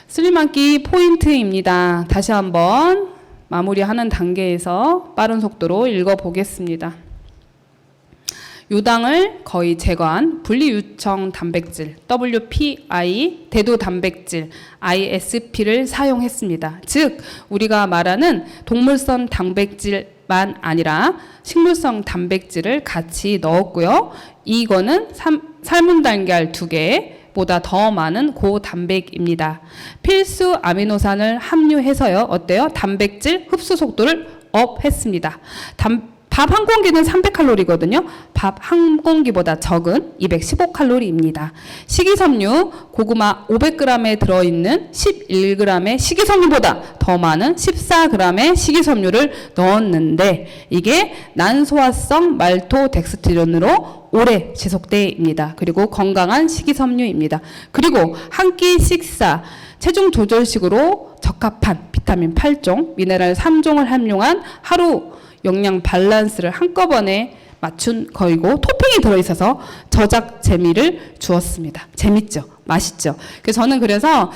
A: 슬림 한 끼 포인트입니다. 다시 한번 마무리하는 단계에서 빠른 속도로 읽어보겠습니다. 요당을 거의 제거한 분리유청 단백질 WPI 대도 단백질 ISP를 사용했습니다. 즉 우리가 말하는 동물성 단백질만 아니라 식물성 단백질을 같이 넣었고요. 이거는 삶은 달걀 2개보다 더 많은 고단백입니다. 필수 아미노산을 함유해서요. 어때요? 단백질 흡수 속도를 업 했습니다. 밥 한 공기는 300칼로리거든요. 밥 한 공기보다 적은 215칼로리입니다. 식이섬유, 고구마 500g에 들어있는 11g의 식이섬유보다 더 많은 14g의 식이섬유를 넣었는데 이게 난소화성 말토덱스트린으로 오래 지속돼입니다. 그리고 건강한 식이섬유입니다. 그리고 한 끼 식사, 체중 조절식으로 적합한 비타민 8종, 미네랄 3종을 함유한 하루 영양 밸런스를 한꺼번에 맞춘 거이고 토핑이 들어있어서 저작 재미를 주었습니다. 재밌죠? 맛있죠? 저는 그래서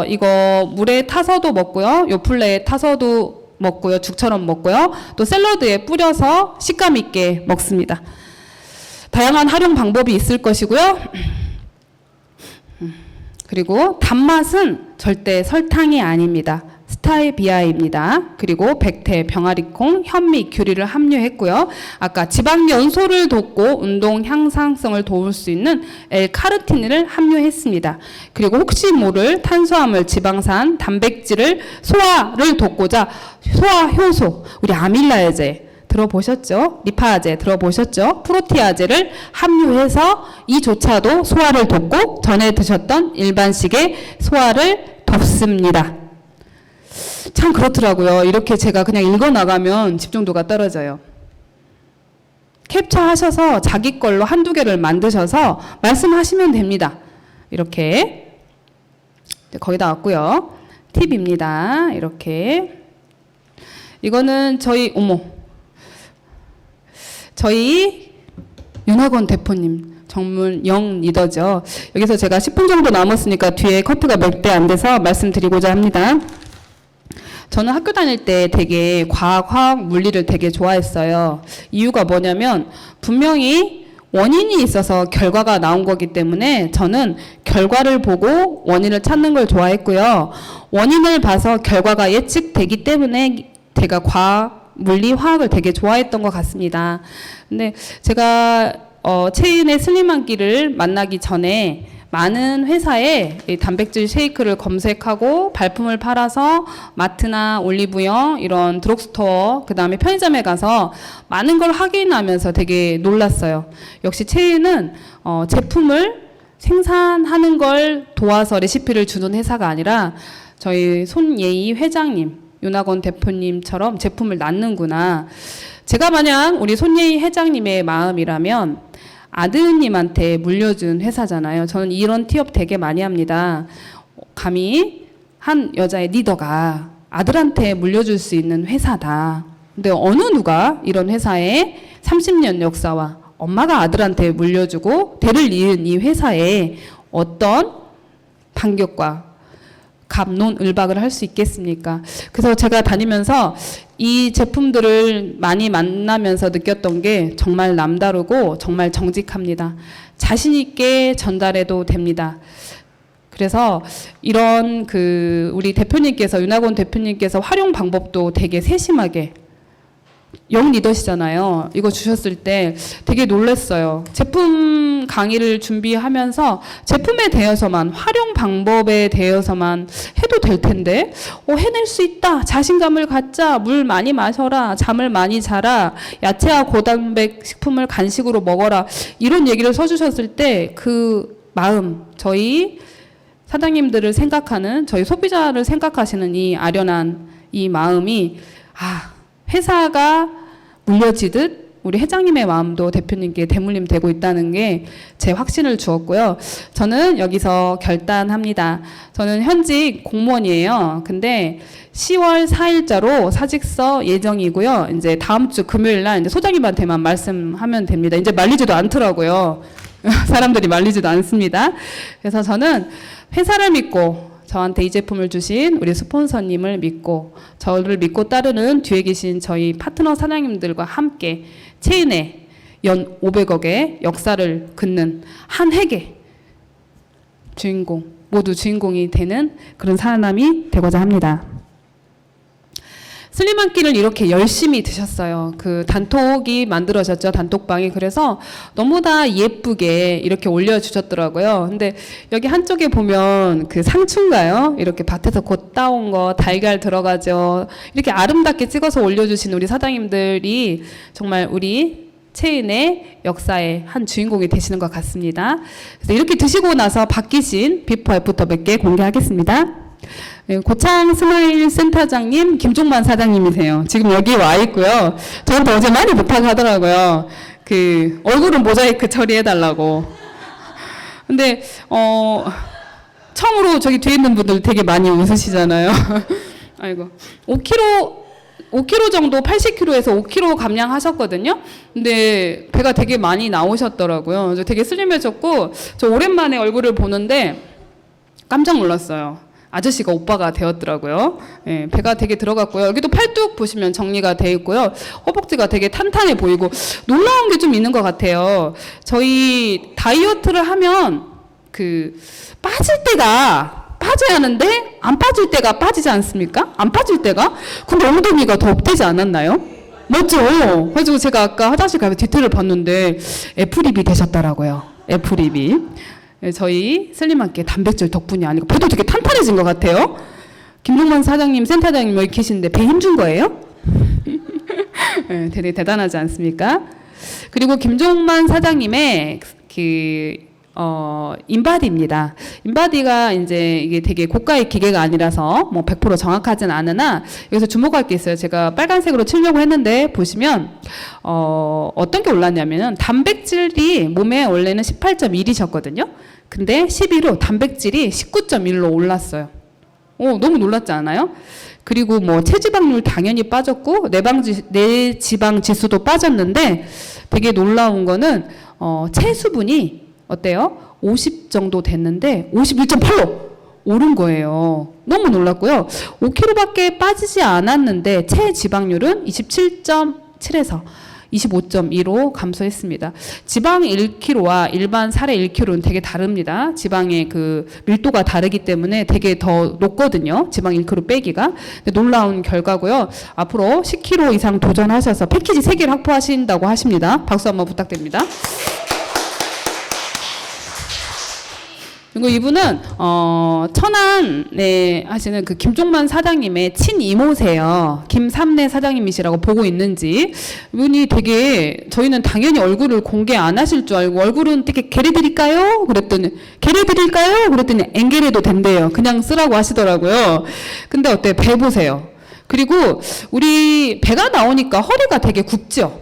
A: 이거 물에 타서도 먹고요. 요플레에 타서도 먹고요. 죽처럼 먹고요. 또 샐러드에 뿌려서 식감 있게 먹습니다. 다양한 활용 방법이 있을 것이고요. 그리고 단맛은 절대 설탕이 아닙니다. 스타이비아입니다. 그리고 백태, 병아리콩, 현미, 귤이를 함유했고요. 아까 지방 연소를 돕고 운동 향상성을 도울 수 있는 L카르티닌을 함유했습니다. 그리고 혹시 모를 탄수화물, 지방산, 단백질을 소화를 돕고자 소화 효소, 우리 아밀라제제 들어보셨죠? 리파제 들어보셨죠? 프로티아제를 함유해서 이조차도 소화를 돕고 전에 드셨던 일반식의 소화를 돕습니다. 참 그렇더라고요. 이렇게 제가 그냥 읽어나가면 집중도가 떨어져요. 캡처하셔서 자기 걸로 한두 개를 만드셔서 말씀하시면 됩니다. 이렇게 거의 다 왔고요. 팁입니다. 이렇게 이거는 저희 윤학원 대표님 정말 영 리더죠. 여기서 제가 10분 정도 남았으니까 뒤에 커트가 몇 대 안 돼서 말씀드리고자 합니다. 저는 학교 다닐 때 되게 화학, 물리를 되게 좋아했어요. 이유가 뭐냐면 분명히 원인이 있어서 결과가 나온 거기 때문에 저는 결과를 보고 원인을 찾는 걸 좋아했고요. 원인을 봐서 결과가 예측되기 때문에 제가 과학, 물리, 화학을 되게 좋아했던 것 같습니다. 근데 제가 체인의 슬림한 길을 만나기 전에 많은 회사에 단백질 쉐이크를 검색하고 발품을 팔아서 마트나 올리브영 이런 드럭스토어 그 다음에 편의점에 가서 많은 걸 확인하면서 되게 놀랐어요. 역시 체인은 제품을 생산하는 걸 도와서 레시피를 주는 회사가 아니라 저희 손예희 회장님, 윤학원 대표님처럼 제품을 낳는구나. 제가 만약 우리 손예희 회장님의 마음이라면 아드님한테 물려준 회사잖아요. 저는 이런 티업 되게 많이 합니다. 감히 한 여자의 리더가 아들한테 물려줄 수 있는 회사다. 근데 어느 누가 이런 회사에 30년 역사와 엄마가 아들한테 물려주고 대를 이은 이 회사에 어떤 반격과 갑론을박을 할 수 있겠습니까? 그래서 제가 다니면서 이 제품들을 많이 만나면서 느꼈던 게 정말 남다르고 정말 정직합니다. 자신 있게 전달해도 됩니다. 그래서 이런 우리 대표님께서 윤학원 대표님께서 활용 방법도 되게 세심하게 영 리더시잖아요. 이거 주셨을 때 되게 놀랐어요. 제품 강의를 준비하면서 제품에 대해서만 활용 방법에 대해서만 해도 될 텐데 해낼 수 있다. 자신감을 갖자. 물 많이 마셔라. 잠을 많이 자라. 야채와 고단백 식품을 간식으로 먹어라. 이런 얘기를 써주셨을 때 그 마음 저희 사장님들을 생각하는 저희 소비자를 생각하시는 이 아련한 이 마음이 회사가 물려지듯 우리 회장님의 마음도 대표님께 대물림 되고 있다는 게 제 확신을 주었고요. 저는 여기서 결단합니다. 저는 현직 공무원이에요. 근데 10월 4일자로 사직서 예정이고요. 이제 다음 주 금요일 날 이제 소장님한테만 말씀하면 됩니다. 이제 말리지도 않더라고요. 사람들이 말리지도 않습니다. 그래서 저는 회사를 믿고 저한테 이 제품을 주신 우리 스폰서님을 믿고 저를 믿고 따르는 뒤에 계신 저희 파트너 사장님들과 함께 체인에 연 500억의 역사를 긋는 한 획의 주인공, 모두 주인공이 되는 그런 사람이 되고자 합니다. 슬림 한 끼를 이렇게 열심히 드셨어요. 그 단톡이 만들어졌죠. 단톡방이. 그래서 너무나 예쁘게 이렇게 올려주셨더라고요. 근데 여기 한쪽에 보면 그 상추인가요? 이렇게 밭에서 곧 따온 거, 달걀 들어가죠. 이렇게 아름답게 찍어서 올려주신 우리 사장님들이 정말 우리 체인의 역사의 한 주인공이 되시는 것 같습니다. 그래서 이렇게 드시고 나서 바뀌신 비포 애프터 몇 개 공개하겠습니다. 고창 스마일 센터장님, 김종만 사장님이세요. 지금 여기 와 있고요. 저한테 어제 많이 부탁하더라고요. 그 얼굴은 모자이크 처리해달라고. 근데 처음으로 저기 뒤에 있는 분들 되게 많이 웃으시잖아요. 아이고, 5kg 정도, 80kg에서 5kg 감량하셨거든요. 근데 배가 되게 많이 나오셨더라고요. 저 되게 슬림해졌고, 저 오랜만에 얼굴을 보는데 깜짝 놀랐어요. 아저씨가 오빠가 되었더라고요. 예, 배가 되게 들어갔고요. 여기도 팔뚝 보시면 정리가 돼 있고요. 허벅지가 되게 탄탄해 보이고 놀라운 게 좀 있는 것 같아요. 저희 다이어트를 하면 그 빠질 때가 빠져야 하는데 안 빠질 때가 빠지지 않습니까? 안 빠질 때가? 근데 엉덩이가 더 업되지 않았나요? 맞죠? 그래서 제가 아까 화장실 가서 디테일을 봤는데 애플입이 되셨더라고요. 애플입이. 저희 슬림한께 단백질 덕분이 아니고 배도 되게 탄탄해진 것 같아요. 김종만 사장님, 센터장님 여기 계시는데 배 힘준 거예요? 네, 되게 대단하지 않습니까? 그리고 김종만 사장님의 인바디입니다. 인바디가 이제 이게 되게 고가의 기계가 아니라서 뭐 100% 정확하진 않으나 여기서 주목할 게 있어요. 제가 빨간색으로 치려고 했는데 보시면 어떤 게 올랐냐면은 단백질이 몸에 원래는 18.1이셨거든요. 근데 11로 단백질이 19.1로 올랐어요. 너무 놀랍지 않아요? 그리고 뭐 체지방률 당연히 빠졌고 내지방 지수도 빠졌는데 되게 놀라운 거는 체수분이 어때요? 50 정도 됐는데 51.8로 오른 거예요. 너무 놀랐고요. 5kg밖에 빠지지 않았는데 체지방률은 27.7에서 25.2로 감소했습니다. 지방 1kg와 일반 살의 1kg는 되게 다릅니다. 지방의 그 밀도가 다르기 때문에 되게 더 높거든요. 지방 1kg 빼기가. 놀라운 결과고요. 앞으로 10kg 이상 도전하셔서 패키지 3개를 확보하신다고 하십니다. 박수 한번 부탁드립니다. 그리고 이분은 천안에 하시는 그 김종만 사장님의 친이모세요. 김삼래 사장님이시라고 보고 있는지. 이분이 되게 저희는 당연히 얼굴을 공개 안 하실 줄 알고 얼굴은 되게 게레드릴까요? 그랬더니 게레드릴까요? 그랬더니 앵게레도 된대요. 그냥 쓰라고 하시더라고요. 근데 어때요? 배 보세요. 그리고 우리 배가 나오니까 허리가 되게 굽죠.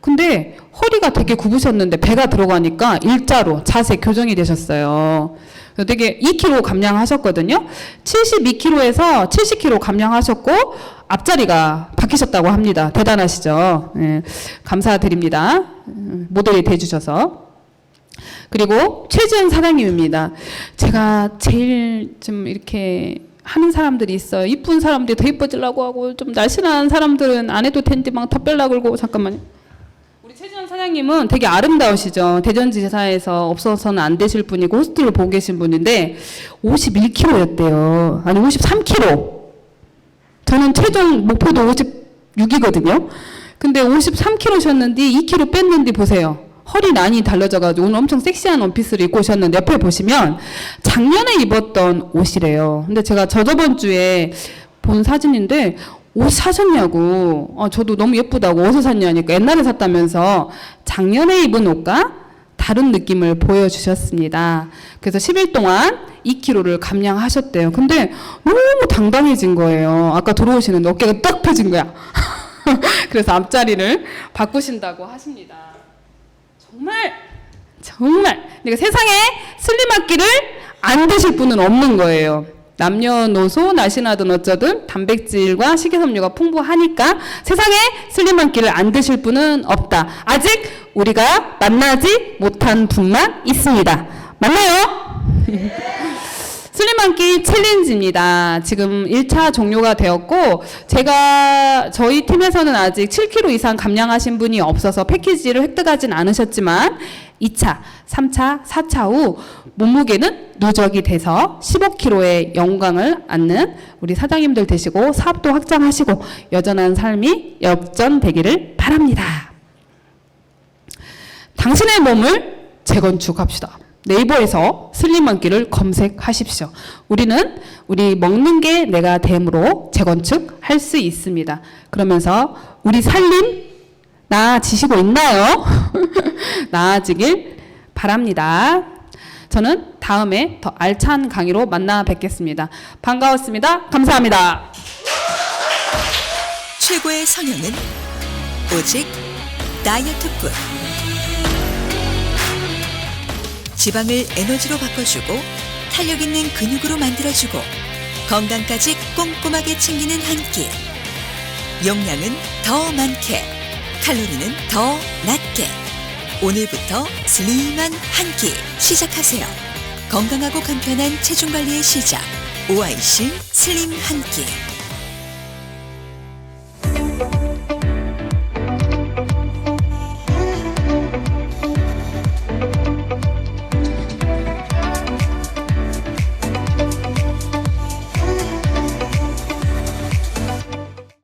A: 근데 허리가 되게 굽으셨는데 배가 들어가니까 일자로 자세 교정이 되셨어요. 되게 2kg 감량하셨거든요. 72kg에서 70kg 감량하셨고 앞자리가 바뀌셨다고 합니다. 대단하시죠? 네, 감사드립니다. 모델이 돼주셔서. 그리고 최지은 사장님입니다. 제가 제일 좀 이렇게 하는 사람들이 있어요. 이쁜 사람들이 더 이뻐지려고 하고 좀 날씬한 사람들은 안 해도 텐데 막 더 빼려고 그러고. 잠깐만요. 최지원 사장님은 되게 아름다우시죠. 대전지사에서 없어서는 안 되실 분이고 호스트를 보고 계신 분인데 51kg였대요. 아니 53kg. 저는 최종 목표도 56이거든요. 근데 53kg셨는데 2kg 뺐는데 보세요. 허리 라인이 달라져가지고 오늘 엄청 섹시한 원피스를 입고 오셨는데 옆에 보시면 작년에 입었던 옷이래요. 근데 제가 저번 주에 본 사진인데 옷 사셨냐고. 저도 너무 예쁘다고 어디서 샀냐니까 옛날에 샀다면서 작년에 입은 옷과 다른 느낌을 보여주셨습니다. 그래서 10일 동안 2kg를 감량하셨대요. 근데 너무 당당해진 거예요. 아까 들어오시는데 어깨가 딱 펴진 거야. 그래서 앞자리를 바꾸신다고 하십니다. 정말 내가 세상에 슬림하기를 안 드실 분은 없는 거예요. 남녀노소 날씬하든 어쩌든 단백질과 식이섬유가 풍부하니까 세상에 슬림한 끼를 안 드실 분은 없다. 아직 우리가 만나지 못한 분만 있습니다. 맞나요? 슬림 한 끼 챌린지입니다. 지금 1차 종료가 되었고 저희 팀에서는 아직 7kg 이상 감량하신 분이 없어서 패키지를 획득하진 않으셨지만 2차, 3차, 4차 후 몸무게는 누적이 돼서 15kg의 영광을 안는 우리 사장님들 되시고 사업도 확장하시고 여전한 삶이 역전되기를 바랍니다. 당신의 몸을 재건축합시다. 네이버에서 슬림 한 끼를 검색하십시오. 우리는 우리 먹는 게 내가 됨으로 재건축할 수 있습니다. 그러면서 우리 살림 나아지시고 있나요? 나아지길 바랍니다. 저는 다음에 더 알찬 강의로 만나 뵙겠습니다. 반가웠습니다. 감사합니다.
B: 최고의 성형은 오직 다이어트뿐. 지방을 에너지로 바꿔주고 탄력 있는 근육으로 만들어주고 건강까지 꼼꼼하게 챙기는 한 끼. 용량은 더 많게, 칼로리는 더 낮게. 오늘부터 슬림한 한 끼 시작하세요. 건강하고 간편한 체중 관리의 시작. OIC 슬림 한 끼.